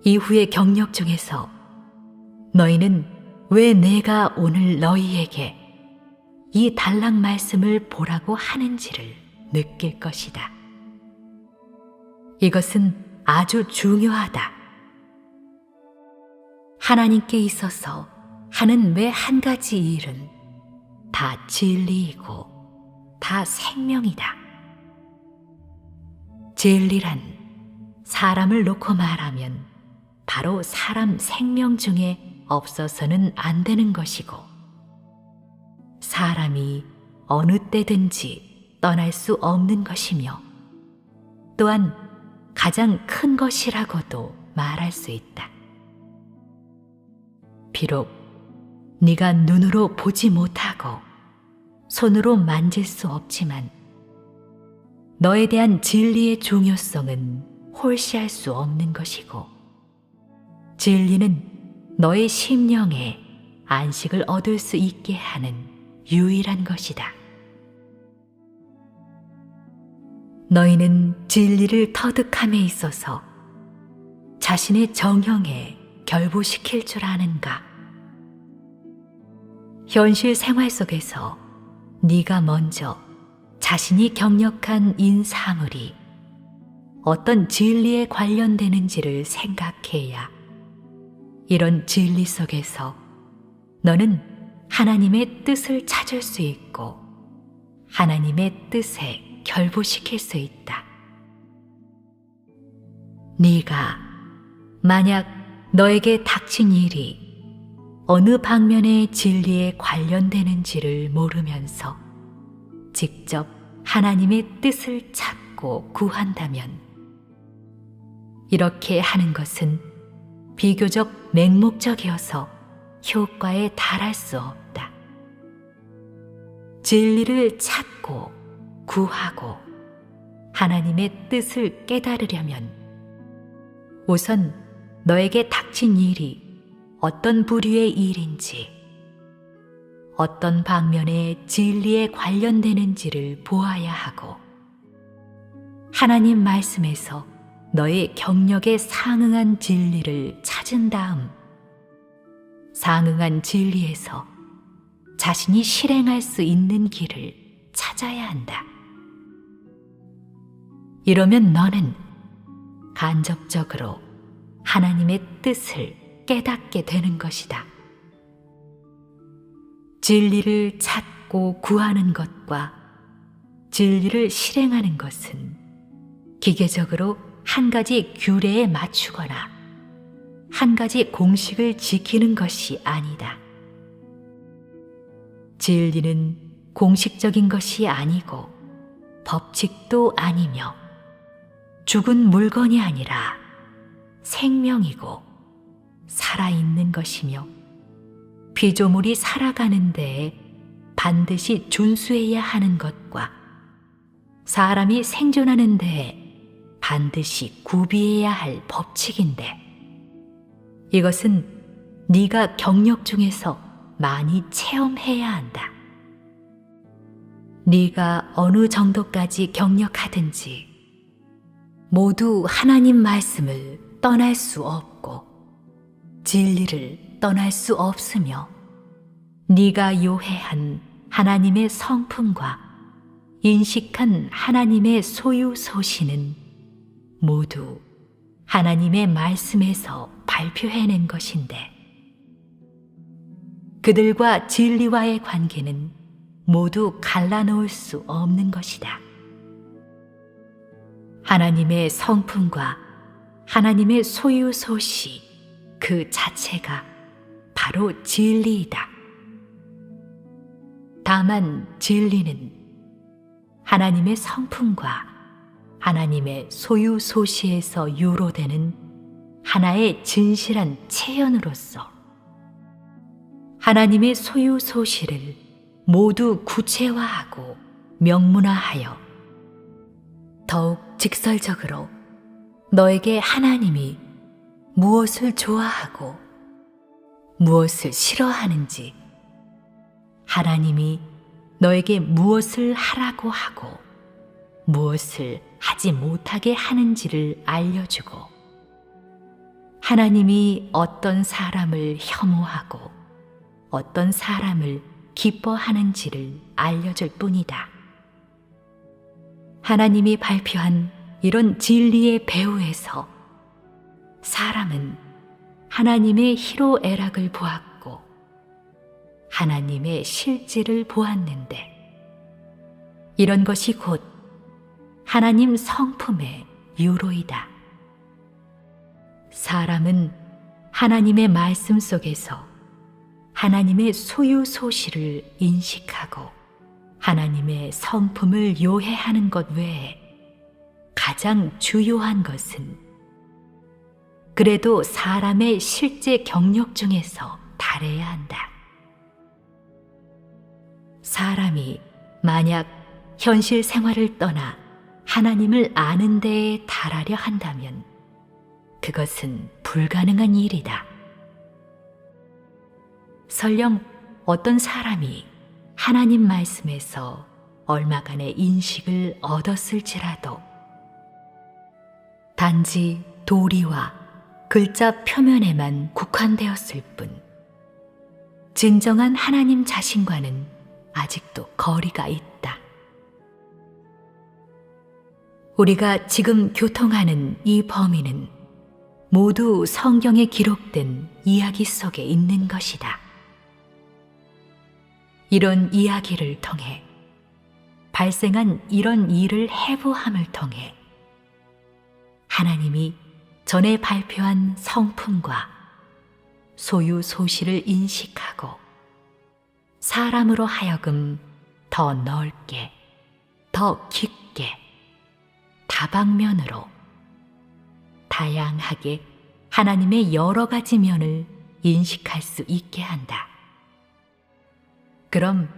Speaker 2: 이후의 경력 중에서 너희는 왜 내가 오늘 너희에게 이 단락 말씀을 보라고 하는지를 느낄 것이다. 이것은 아주 중요하다. 하나님께 있어서 하는 매 한 가지 일은 다 진리이고 다 생명이다. 진리란 사람을 놓고 말하면 바로 사람 생명 중에 없어서는 안 되는 것이고, 사람이 어느 때든지 떠날 수 없는 것이며, 또한 가장 큰 것이라고도 말할 수 있다. 비록 네가 눈으로 보지 못하고 손으로 만질 수 없지만 너에 대한 진리의 중요성은 홀시할 수 없는 것이고, 진리는 너의 심령에 안식을 얻을 수 있게 하는 유일한 것이다. 너희는 진리를 터득함에 있어서 자신의 정형에 결부시킬 줄 아는가? 현실 생활 속에서 네가 먼저 자신이 경력한 인사물이 어떤 진리에 관련되는지를 생각해야 이런 진리 속에서 너는 하나님의 뜻을 찾을 수 있고 하나님의 뜻에 결부시킬 수 있다. 네가 만약 너에게 닥친 일이 어느 방면의 진리에 관련되는지를 모르면서 직접 하나님의 뜻을 찾고 구한다면, 이렇게 하는 것은 비교적 맹목적이어서 효과에 달할 수 없다. 진리를 찾고 구하고 하나님의 뜻을 깨달으려면 우선 너에게 닥친 일이 어떤 부류의 일인지, 어떤 방면에 진리에 관련되는지를 보아야 하고, 하나님 말씀에서 너의 경력에 상응한 진리를 찾은 다음 상응한 진리에서 자신이 실행할 수 있는 길을 찾아야 한다. 이러면 너는 간접적으로 하나님의 뜻을 깨닫게 되는 것이다. 진리를 찾고 구하는 것과 진리를 실행하는 것은 기계적으로 한 가지 규례에 맞추거나 한 가지 공식을 지키는 것이 아니다. 진리는 공식적인 것이 아니고 법칙도 아니며 죽은 물건이 아니라 생명이고 살아있는 것이며 피조물이 살아가는 데에 반드시 준수해야 하는 것과 사람이 생존하는 데에 반드시 구비해야 할 법칙인데, 이것은 네가 경력 중에서 많이 체험해야 한다. 네가 어느 정도까지 경력하든지 모두 하나님 말씀을 떠날 수 없고 진리를 떠날 수 없으며, 네가 요해한 하나님의 성품과 인식한 하나님의 소유 소신은 모두 하나님의 말씀에서 발표해낸 것인데, 그들과 진리와의 관계는 모두 갈라놓을 수 없는 것이다. 하나님의 성품과 하나님의 소유 소시 그 자체가 바로 진리이다. 다만 진리는 하나님의 성품과 하나님의 소유 소시에서 유로되는 하나의 진실한 체현으로서 하나님의 소유 소시를 모두 구체화하고 명문화하여 더욱 직설적으로 너에게 하나님이 무엇을 좋아하고 무엇을 싫어하는지, 하나님이 너에게 무엇을 하라고 하고 무엇을 하지 못하게 하는지를 알려주고, 하나님이 어떤 사람을 혐오하고 어떤 사람을 기뻐하는지를 알려줄 뿐이다. 하나님이 발표한 이런 진리의 배후에서 사람은 하나님의 희로애락을 보았고 하나님의 실질을 보았는데, 이런 것이 곧 하나님 성품의 유로이다. 사람은 하나님의 말씀 속에서 하나님의 소유 소시를 인식하고 하나님의 성품을 요해하는 것 외에 가장 주요한 것은 그래도 사람의 실제 경력 중에서 달해야 한다. 사람이 만약 현실 생활을 떠나 하나님을 아는 데에 달하려 한다면 그것은 불가능한 일이다. 설령 어떤 사람이 하나님 말씀에서 얼마간의 인식을 얻었을지라도 단지 도리와 글자 표면에만 국한되었을 뿐 진정한 하나님 자신과는 아직도 거리가 있다. 우리가 지금 교통하는 이 범위는 모두 성경에 기록된 이야기 속에 있는 것이다. 이런 이야기를 통해 발생한 이런 일을 해부함을 통해 하나님이 전에 발표한 성품과 소유 소시를 인식하고 사람으로 하여금 더 넓게, 더 깊게, 다방면으로 다양하게 하나님의 여러 가지 면을 인식할 수 있게 한다. 그럼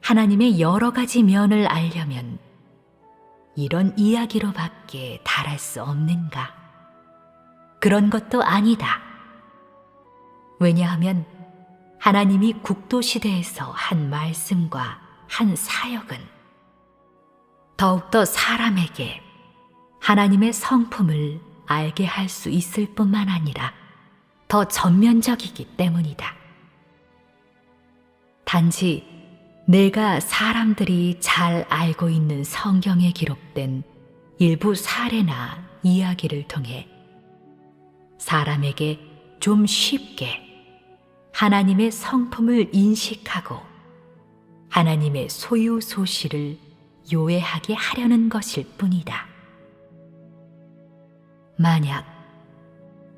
Speaker 2: 하나님의 여러 가지 면을 알려면 이런 이야기로밖에 달할 수 없는가? 그런 것도 아니다. 왜냐하면 하나님이 국도시대에서 한 말씀과 한 사역은 더욱더 사람에게 하나님의 성품을 알게 할 수 있을 뿐만 아니라 더 전면적이기 때문이다. 단지 내가 사람들이 잘 알고 있는 성경에 기록된 일부 사례나 이야기를 통해 사람에게 좀 쉽게 하나님의 성품을 인식하고 하나님의 소유 소실을 요해하게 하려는 것일 뿐이다. 만약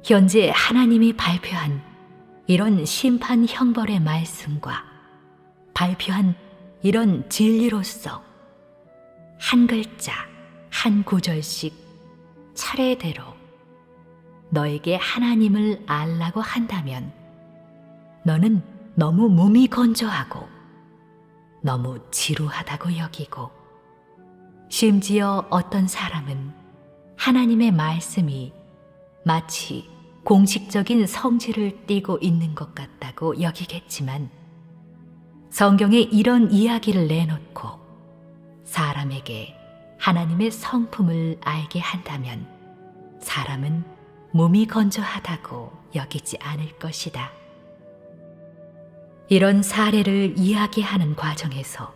Speaker 2: 현재 하나님이 발표한 이런 심판 형벌의 말씀과 발표한 이런 진리로서 한 글자, 한 구절씩 차례대로 너에게 하나님을 알라고 한다면 너는 너무 몸이 건조하고 너무 지루하다고 여기고 심지어 어떤 사람은 하나님의 말씀이 마치 공식적인 성질을 띠고 있는 것 같다고 여기겠지만 성경에 이런 이야기를 내놓고 사람에게 하나님의 성품을 알게 한다면 사람은 몸이 건조하다고 여기지 않을 것이다. 이런 사례를 이야기하는 과정에서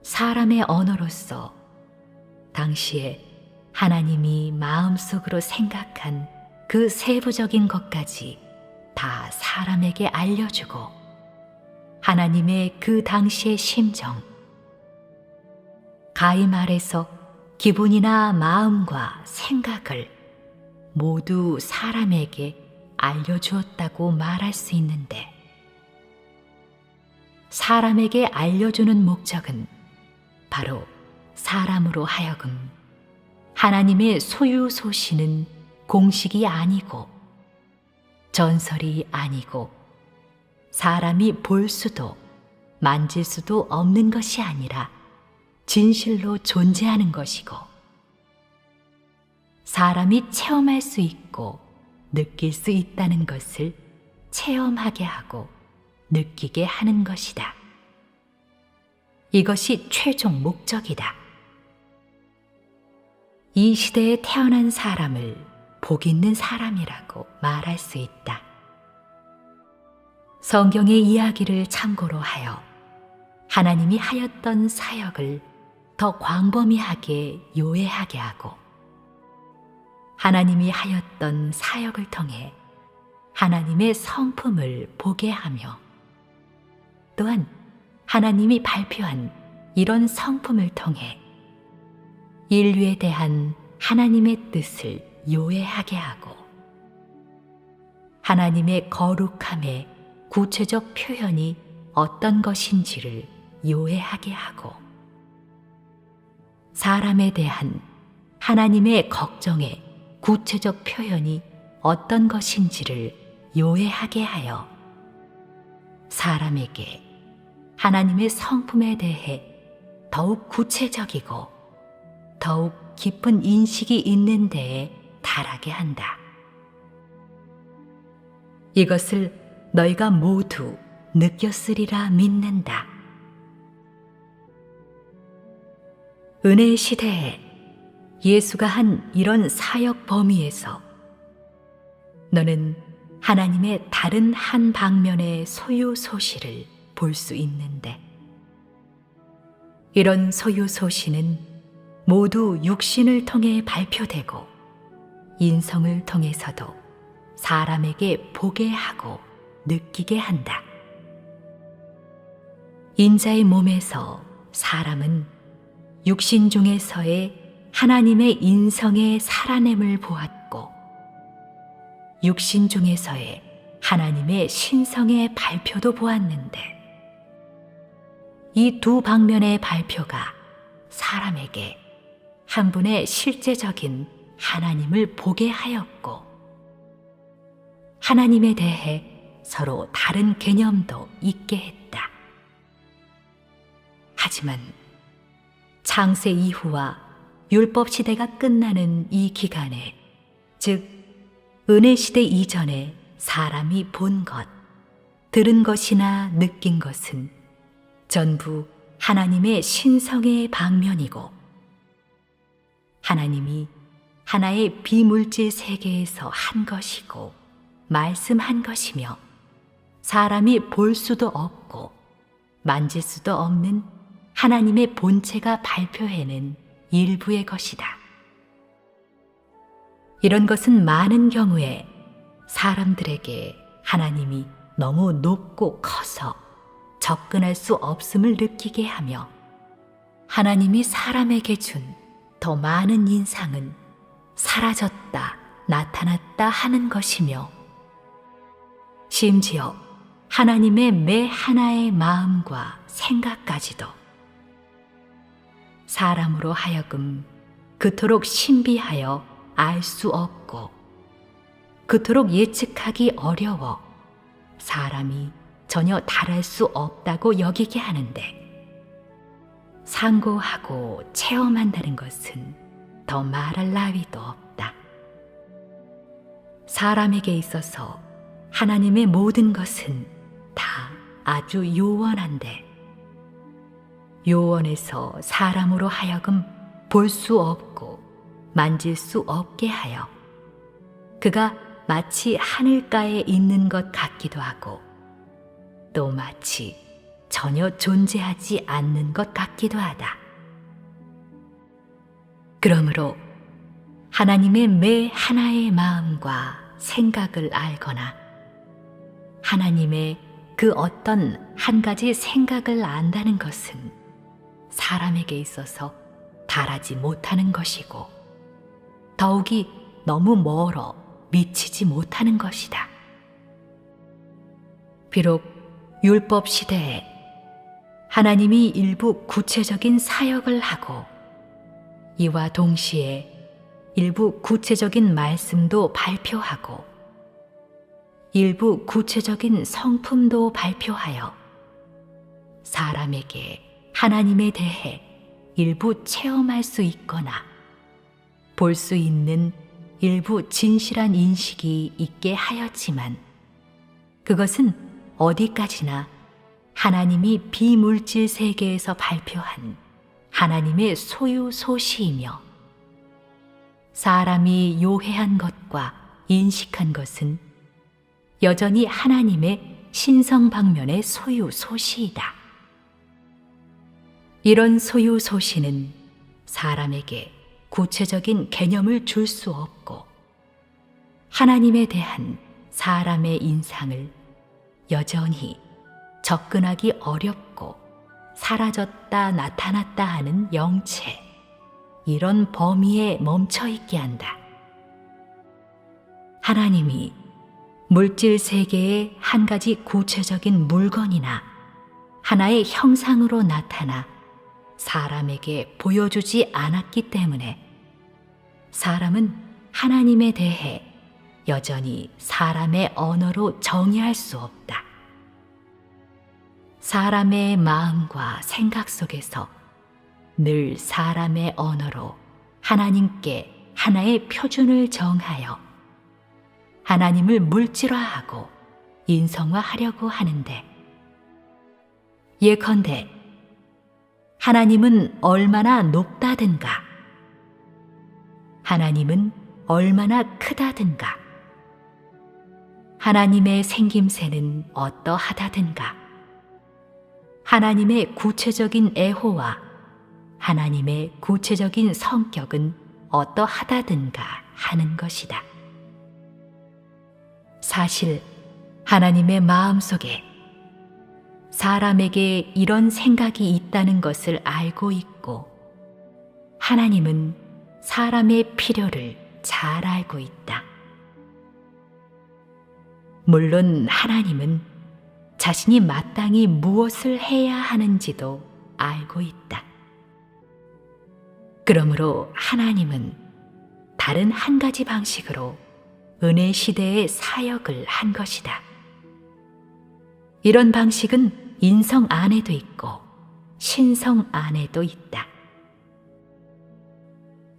Speaker 2: 사람의 언어로서 당시에 하나님이 마음속으로 생각한 그 세부적인 것까지 다 사람에게 알려주고 하나님의 그 당시의 심정, 가히 말해서 기분이나 마음과 생각을 모두 사람에게 알려주었다고 말할 수 있는데 사람에게 알려주는 목적은 바로 사람으로 하여금 하나님의 소유 소신은 공식이 아니고 전설이 아니고 사람이 볼 수도 만질 수도 없는 것이 아니라 진실로 존재하는 것이고 사람이 체험할 수 있고 느낄 수 있다는 것을 체험하게 하고 느끼게 하는 것이다. 이것이 최종 목적이다. 이 시대에 태어난 사람을 복 있는 사람이라고 말할 수 있다. 성경의 이야기를 참고로 하여 하나님이 하였던 사역을 더 광범위하게 요해하게 하고 하나님이 하였던 사역을 통해 하나님의 성품을 보게 하며 또한 하나님이 발표한 이런 성품을 통해 인류에 대한 하나님의 뜻을 요해하게 하고 하나님의 거룩함의 구체적 표현이 어떤 것인지를 요해하게 하고 사람에 대한 하나님의 걱정의 구체적 표현이 어떤 것인지를 요해하게 하여 사람에게 하나님의 성품에 대해 더욱 구체적이고 더욱 깊은 인식이 있는 데에 달하게 한다. 이것을 너희가 모두 느꼈으리라 믿는다. 은혜의 시대에 예수가 한 이런 사역 범위에서 너는 하나님의 다른 한 방면의 소유 소실을 볼 수 있는데 이런 소유 소실은 모두 육신을 통해 발표되고 인성을 통해서도 사람에게 보게 하고 느끼게 한다. 인자의 몸에서 사람은 육신 중에서의 하나님의 인성의 살아냄을 보았고 육신 중에서의 하나님의 신성의 발표도 보았는데 이 두 방면의 발표가 사람에게 한 분의 실제적인 하나님을 보게 하였고 하나님에 대해 서로 다른 개념도 있게 했다. 하지만 창세 이후와 율법 시대가 끝나는 이 기간에, 즉 은혜 시대 이전에 사람이 본 것, 들은 것이나 느낀 것은 전부 하나님의 신성의 방면이고 하나님이 하나의 비물질 세계에서 한 것이고 말씀한 것이며 사람이 볼 수도 없고 만질 수도 없는 하나님의 본체가 발표해낸 일부의 것이다. 이런 것은 많은 경우에 사람들에게 하나님이 너무 높고 커서 접근할 수 없음을 느끼게 하며 하나님이 사람에게 준 더 많은 인상은 사라졌다, 나타났다 하는 것이며 심지어 하나님의 매 하나의 마음과 생각까지도 사람으로 하여금 그토록 신비하여 알 수 없고 그토록 예측하기 어려워 사람이 전혀 달할 수 없다고 여기게 하는데 상고하고 체험한다는 것은 더 말할 나위도 없다. 사람에게 있어서 하나님의 모든 것은 다 아주 요원한데 요원에서 사람으로 하여금 볼 수 없고 만질 수 없게 하여 그가 마치 하늘가에 있는 것 같기도 하고 또 마치 전혀 존재하지 않는 것 같기도 하다. 그러므로 하나님의 매 하나의 마음과 생각을 알거나 하나님의 그 어떤 한 가지 생각을 안다는 것은 사람에게 있어서 달하지 못하는 것이고 더욱이 너무 멀어 미치지 못하는 것이다. 비록 율법 시대에 하나님이 일부 구체적인 사역을 하고 이와 동시에 일부 구체적인 말씀도 발표하고 일부 구체적인 성품도 발표하여 사람에게 하나님에 대해 일부 체험할 수 있거나 볼 수 있는 일부 진실한 인식이 있게 하였지만 그것은 어디까지나 하나님이 비물질 세계에서 발표한 하나님의 소유 소시이며 사람이 요해한 것과 인식한 것은 여전히 하나님의 신성 방면의 소유 소시이다. 이런 소유 소시는 사람에게 구체적인 개념을 줄 수 없고 하나님에 대한 사람의 인상을 여전히 접근하기 어렵고 사라졌다 나타났다 하는 영체, 이런 범위에 멈춰 있게 한다. 하나님이 물질 세계의 한 가지 구체적인 물건이나 하나의 형상으로 나타나 사람에게 보여주지 않았기 때문에 사람은 하나님에 대해 여전히 사람의 언어로 정의할 수 없다. 사람의 마음과 생각 속에서 늘 사람의 언어로 하나님께 하나의 표준을 정하여 하나님을 물질화하고 인성화하려고 하는데 예컨대 하나님은 얼마나 높다든가 하나님은 얼마나 크다든가 하나님의 생김새는 어떠하다든가 하나님의 구체적인 애호와 하나님의 구체적인 성격은 어떠하다든가 하는 것이다. 사실 하나님의 마음속에 사람에게 이런 생각이 있다는 것을 알고 있고 하나님은 사람의 필요를 잘 알고 있다. 물론 하나님은 자신이 마땅히 무엇을 해야 하는지도 알고 있다. 그러므로 하나님은 다른 한 가지 방식으로 은혜 시대의 사역을 한 것이다. 이런 방식은 인성 안에도 있고 신성 안에도 있다.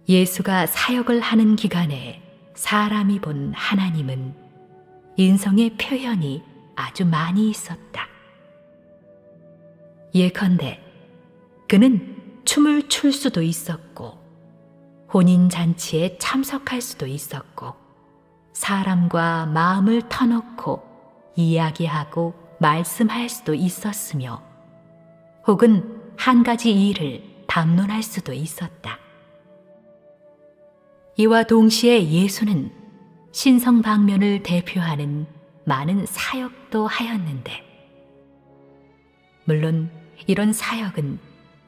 Speaker 2: 예수가 사역을 하는 기간에 사람이 본 하나님은 인성의 표현이 아주 많이 있었다. 예컨대 그는 춤을 출 수도 있었고 혼인잔치에 참석할 수도 있었고 사람과 마음을 터놓고 이야기하고 말씀할 수도 있었으며 혹은 한 가지 일을 담론할 수도 있었다. 이와 동시에 예수는 신성방면을 대표하는 많은 사역도 하였는데 물론 이런 사역은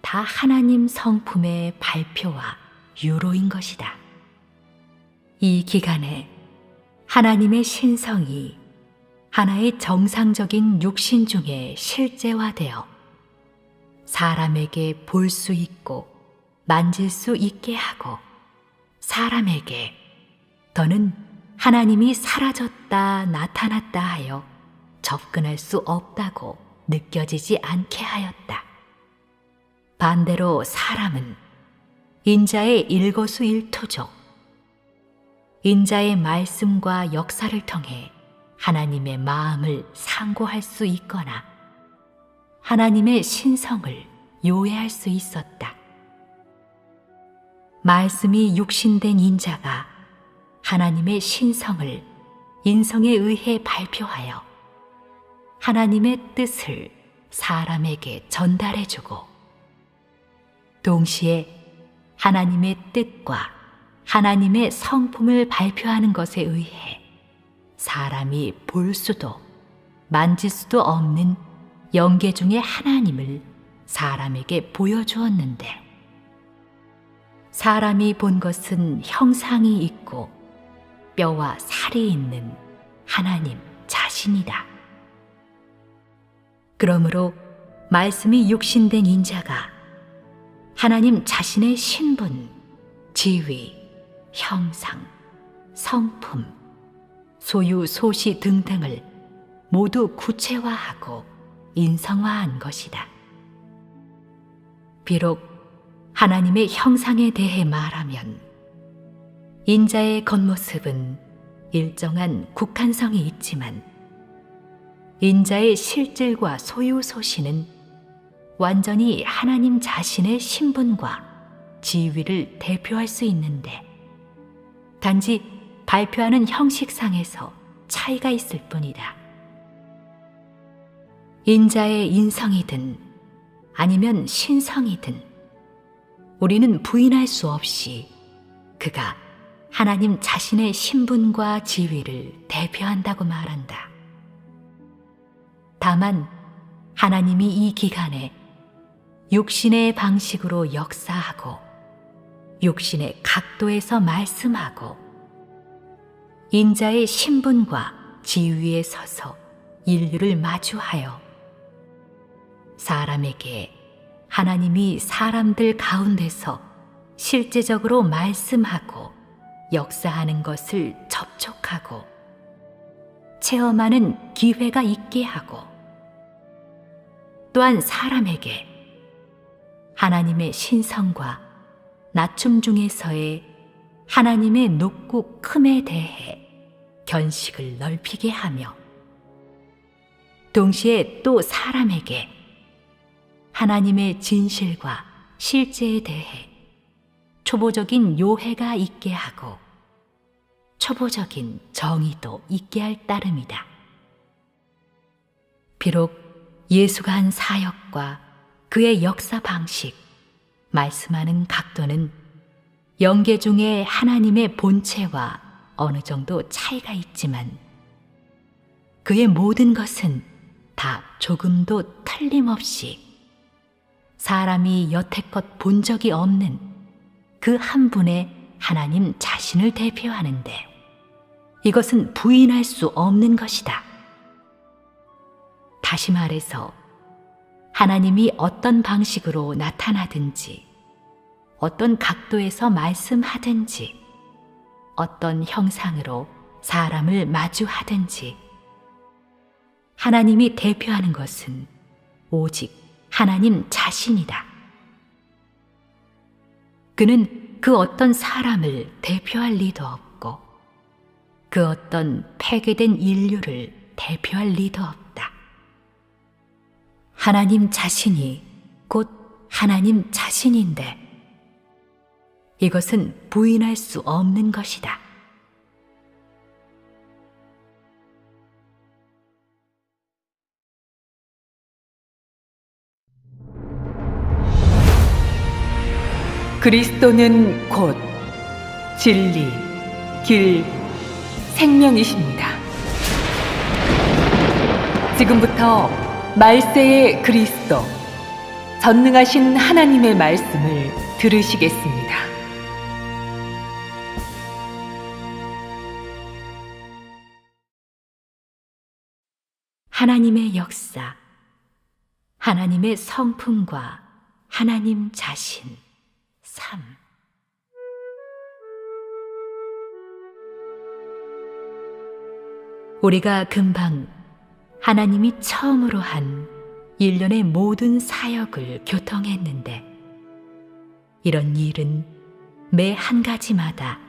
Speaker 2: 다 하나님 성품의 발표와 유로인 것이다. 이 기간에 하나님의 신성이 하나의 정상적인 육신 중에 실제화되어 사람에게 볼 수 있고 만질 수 있게 하고 사람에게 더는 하나님이 사라졌다 나타났다 하여 접근할 수 없다고 느껴지지 않게 하였다. 반대로 사람은 인자의 일거수일투족, 인자의 말씀과 역사를 통해 하나님의 마음을 상고할 수 있거나 하나님의 신성을 요해할 수 있었다. 말씀이 육신된 인자가 하나님의 신성을 인성에 의해 발표하여 하나님의 뜻을 사람에게 전달해주고 동시에 하나님의 뜻과 하나님의 성품을 발표하는 것에 의해 사람이 볼 수도 만질 수도 없는 영계 중의 하나님을 사람에게 보여주었는데 사람이 본 것은 형상이 있고 뼈와 살이 있는 하나님 자신이다. 그러므로 말씀이 육신된 인자가 하나님 자신의 신분, 지위, 형상, 성품, 소유, 소시 등등을 모두 구체화하고 인성화한 것이다. 비록 하나님의 형상에 대해 말하면 인자의 겉모습은 일정한 국한성이 있지만 인자의 실질과 소유 소시는 완전히 하나님 자신의 신분과 지위를 대표할 수 있는데 단지 발표하는 형식상에서 차이가 있을 뿐이다. 인자의 인성이든 아니면 신성이든 우리는 부인할 수 없이 그가 하나님 자신의 신분과 지위를 대표한다고 말한다. 다만 하나님이 이 기간에 육신의 방식으로 역사하고 육신의 각도에서 말씀하고 인자의 신분과 지위에 서서 인류를 마주하여 사람에게 하나님이 사람들 가운데서 실제적으로 말씀하고 역사하는 것을 접촉하고 체험하는 기회가 있게 하고 또한 사람에게 하나님의 신성과 낮춤 중에서의 하나님의 높고 큼에 대해 견식을 넓히게 하며 동시에 또 사람에게 하나님의 진실과 실제에 대해 초보적인 요해가 있게 하고 초보적인 정의도 있게 할 따름이다. 비록 예수가 한 사역과 그의 역사 방식, 말씀하는 각도는 영계 중에 하나님의 본체와 어느 정도 차이가 있지만 그의 모든 것은 다 조금도 틀림없이 사람이 여태껏 본 적이 없는 그 한 분의 하나님 자신을 대표하는데 이것은 부인할 수 없는 것이다. 다시 말해서 하나님이 어떤 방식으로 나타나든지 어떤 각도에서 말씀하든지 어떤 형상으로 사람을 마주하든지 하나님이 대표하는 것은 오직 하나님 자신이다. 그는 그 어떤 사람을 대표할 리도 없고 그 어떤 폐괴된 인류를 대표할 리도 없다. 하나님 자신이 곧 하나님 자신인데 이것은 부인할 수 없는 것이다.
Speaker 1: 그리스도는 곧 진리, 길, 생명이십니다. 지금부터 말세의 그리스도, 전능하신 하나님의 말씀을 들으시겠습니다.
Speaker 2: 하나님의 역사, 하나님의 성품과 하나님 자신. 3. 우리가 금방 하나님이 처음으로 한 일련의 모든 사역을 교통했는데 이런 일은 매 한 가지마다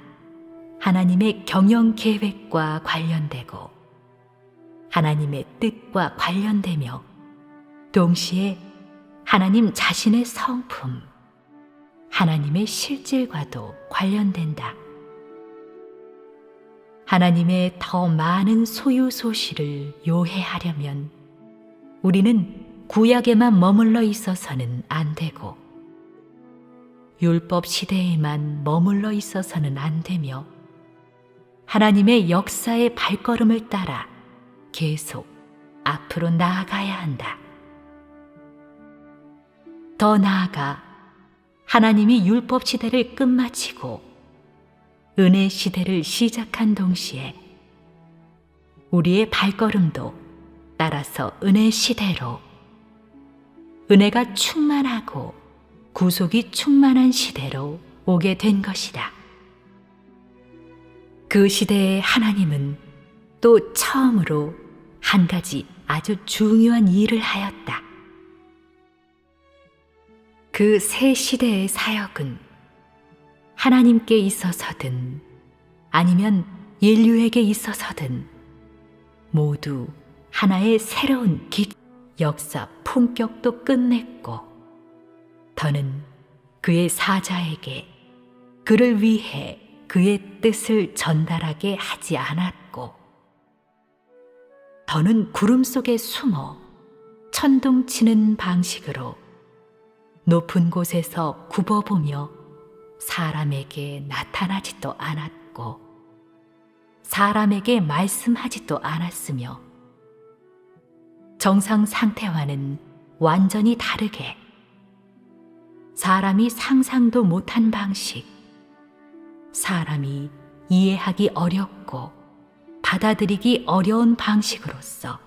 Speaker 2: 하나님의 경영 계획과 관련되고 하나님의 뜻과 관련되며 동시에 하나님 자신의 성품, 하나님의 실질과도 관련된다. 하나님의 더 많은 소유 소실을 요해하려면 우리는 구약에만 머물러 있어서는 안 되고 율법 시대에만 머물러 있어서는 안 되며 하나님의 역사의 발걸음을 따라 계속 앞으로 나아가야 한다. 더 나아가 하나님이 율법 시대를 끝마치고 은혜 시대를 시작한 동시에 우리의 발걸음도 따라서 은혜 시대로 은혜가 충만하고 구속이 충만한 시대로 오게 된 것이다. 그 시대의 하나님은 또 처음으로 한 가지 아주 중요한 일을 하였다. 그 새 시대의 사역은 하나님께 있어서든 아니면 인류에게 있어서든 모두 하나의 새로운 역사 품격도 끝냈고 더는 그의 사자에게 그를 위해 그의 뜻을 전달하게 하지 않았고 더는 구름 속에 숨어 천둥치는 방식으로 높은 곳에서 굽어보며 사람에게 나타나지도 않았고 사람에게 말씀하지도 않았으며 정상 상태와는 완전히 다르게 사람이 상상도 못한 방식, 사람이 이해하기 어렵고 받아들이기 어려운 방식으로서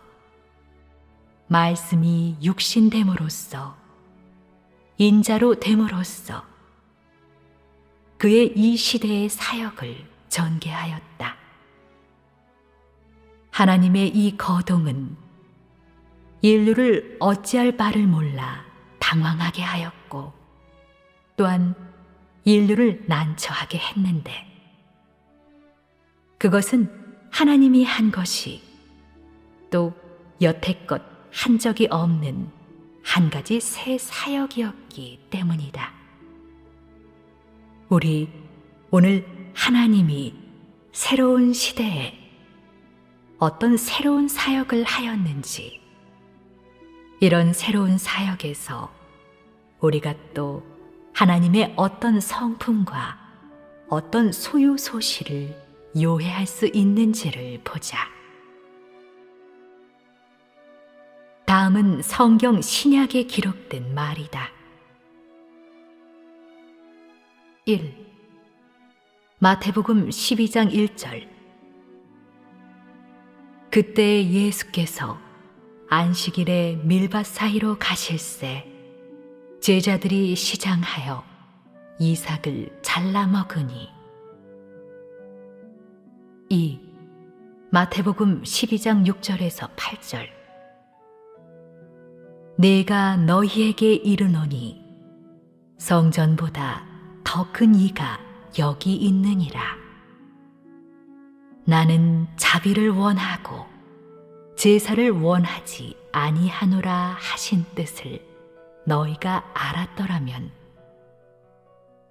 Speaker 2: 말씀이 육신됨으로써 인자로 됨으로써 그의 이 시대의 사역을 전개하였다. 하나님의 이 거동은 인류를 어찌할 바를 몰라 당황하게 하였고 또한 인류를 난처하게 했는데 그것은 하나님이 한 것이 또 여태껏 한 적이 없는 한 가지 새 사역이었기 때문이다. 우리 오늘 하나님이 새로운 시대에 어떤 새로운 사역을 하였는지 이런 새로운 사역에서 우리가 또 하나님의 어떤 성품과 어떤 소유 소실을 요해할 수 있는지를 보자. 다음은 성경 신약에 기록된 말이다. 1. 마태복음 12장 1절. 그때 예수께서 안식일에 밀밭 사이로 가실새 제자들이 시장하여 이삭을 잘라 먹으니. 2. 마태복음 12장 6절에서 8절. 내가 너희에게 이르노니 성전보다 더 큰 이가 여기 있느니라. 나는 자비를 원하고 제사를 원하지 아니하노라 하신 뜻을 너희가 알았더라면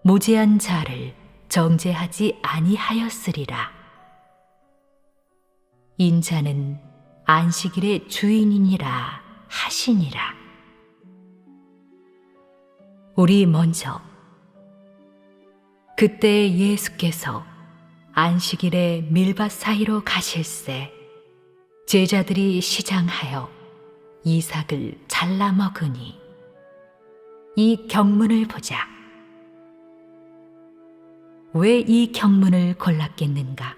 Speaker 2: 무죄한 자를 정죄하지 아니하였으리라. 인자는 안식일의 주인이니라 하시니라. 우리 먼저 그때 예수께서 안식일에 밀밭 사이로 가실새 제자들이 시장하여 이삭을 잘라 먹으니 이 경문을 보자. 왜 이 경문을 골랐겠는가?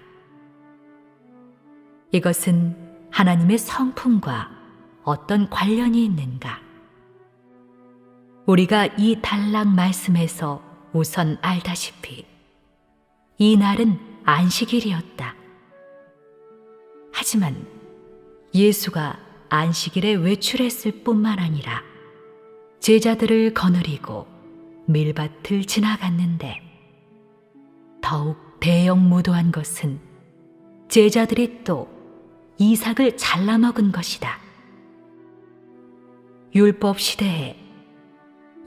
Speaker 2: 이것은 하나님의 성품과 어떤 관련이 있는가? 우리가 이 단락 말씀에서 우선 알다시피 이 날은 안식일이었다. 하지만 예수가 안식일에 외출했을 뿐만 아니라 제자들을 거느리고 밀밭을 지나갔는데 더욱 대형무도한 것은 제자들이 또 이삭을 잘라 먹은 것이다. 율법 시대에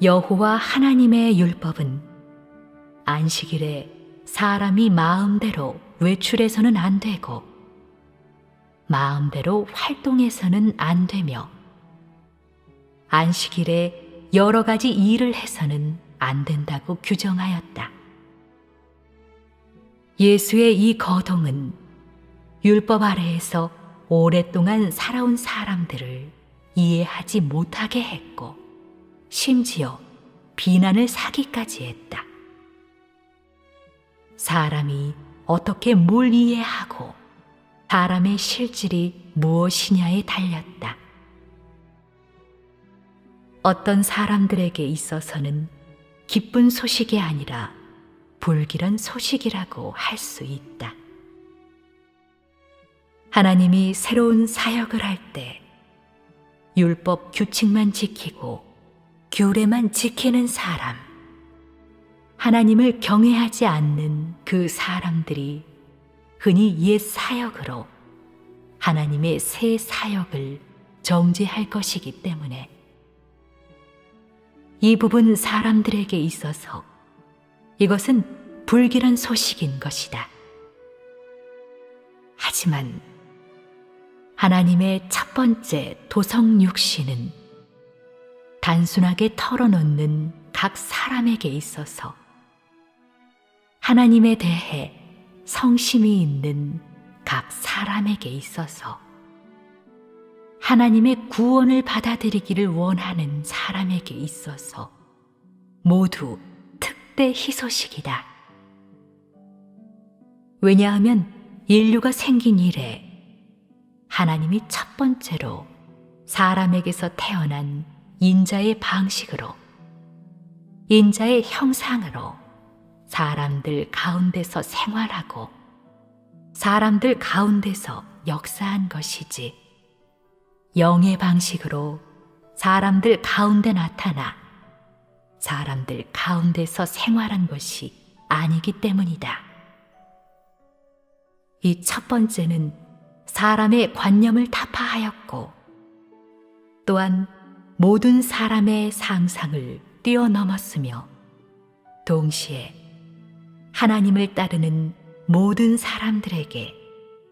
Speaker 2: 여호와 하나님의 율법은 안식일에 사람이 마음대로 외출해서는 안 되고 마음대로 활동해서는 안 되며 안식일에 여러 가지 일을 해서는 안 된다고 규정하였다. 예수의 이 거동은 율법 아래에서 오랫동안 살아온 사람들을 이해하지 못하게 했고 심지어 비난을 사기까지 했다. 사람이 어떻게 뭘 이해하고 사람의 실질이 무엇이냐에 달렸다. 어떤 사람들에게 있어서는 기쁜 소식이 아니라 불길한 소식이라고 할 수 있다. 하나님이 새로운 사역을 할 때 율법 규칙만 지키고 규례만 지키는 사람, 하나님을 경외하지 않는 그 사람들이 흔히 옛 사역으로 하나님의 새 사역을 정죄할 것이기 때문에 이 부분 사람들에게 있어서 이것은 불길한 소식인 것이다. 하지만 하나님의 첫 번째 도성 육신은 단순하게 털어놓는 각 사람에게 있어서 하나님에 대해 성심이 있는 각 사람에게 있어서 하나님의 구원을 받아들이기를 원하는 사람에게 있어서 모두 특대 희소식이다. 왜냐하면 인류가 생긴 이래 하나님이 첫 번째로 사람에게서 태어난 인자의 방식으로 인자의 형상으로 사람들 가운데서 생활하고 사람들 가운데서 역사한 것이지 영의 방식으로 사람들 가운데 나타나 사람들 가운데서 생활한 것이 아니기 때문이다. 이 첫 번째는 사람의 관념을 타파하였고 또한 모든 사람의 상상을 뛰어넘었으며 동시에 하나님을 따르는 모든 사람들에게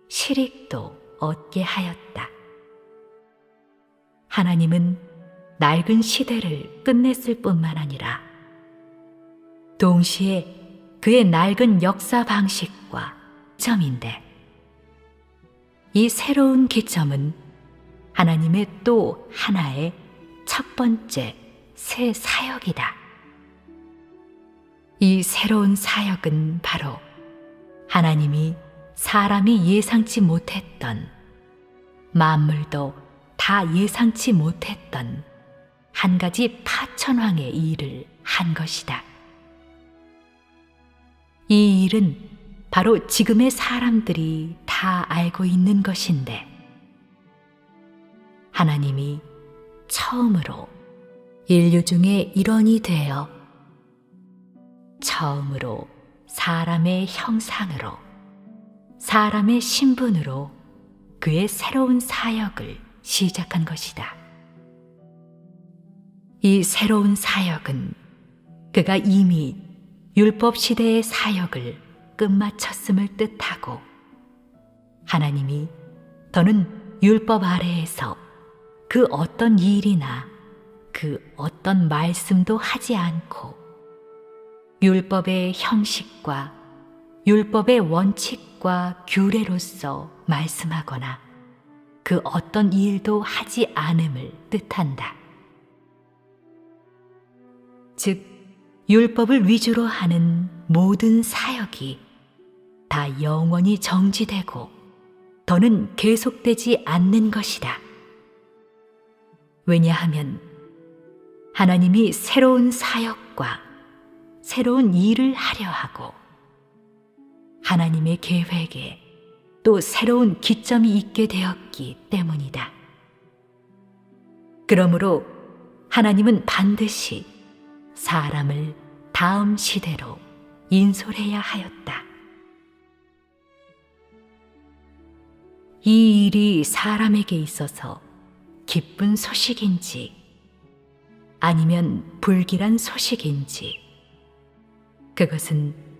Speaker 2: 실익도 얻게 하였다. 하나님은 낡은 시대를 끝냈을 뿐만 아니라 동시에 그의 낡은 역사 방식과 기점인데 이 새로운 기점은 하나님의 또 하나의 첫 번째 새 사역이다. 이 새로운 사역은 바로 하나님이 사람이 예상치 못했던 만물도 다 예상치 못했던 한 가지 파천왕의 일을 한 것이다. 이 일은 바로 지금의 사람들이 다 알고 있는 것인데 하나님이 처음으로 인류 중에 일원이 되어 처음으로 사람의 형상으로 사람의 신분으로 그의 새로운 사역을 시작한 것이다. 이 새로운 사역은 그가 이미 율법 시대의 사역을 끝마쳤음을 뜻하고, 하나님이 더는 율법 아래에서 그 어떤 일이나 그 어떤 말씀도 하지 않고 율법의 형식과 율법의 원칙과 규례로서 말씀하거나 그 어떤 일도 하지 않음을 뜻한다. 즉, 율법을 위주로 하는 모든 사역이 다 영원히 정지되고 더는 계속되지 않는 것이다. 왜냐하면 하나님이 새로운 사역과 새로운 일을 하려 하고 하나님의 계획에 또 새로운 기점이 있게 되었기 때문이다. 그러므로 하나님은 반드시 사람을 다음 시대로 인솔해야 하였다. 이 일이 사람에게 있어서 기쁜 소식인지 아니면 불길한 소식인지 그것은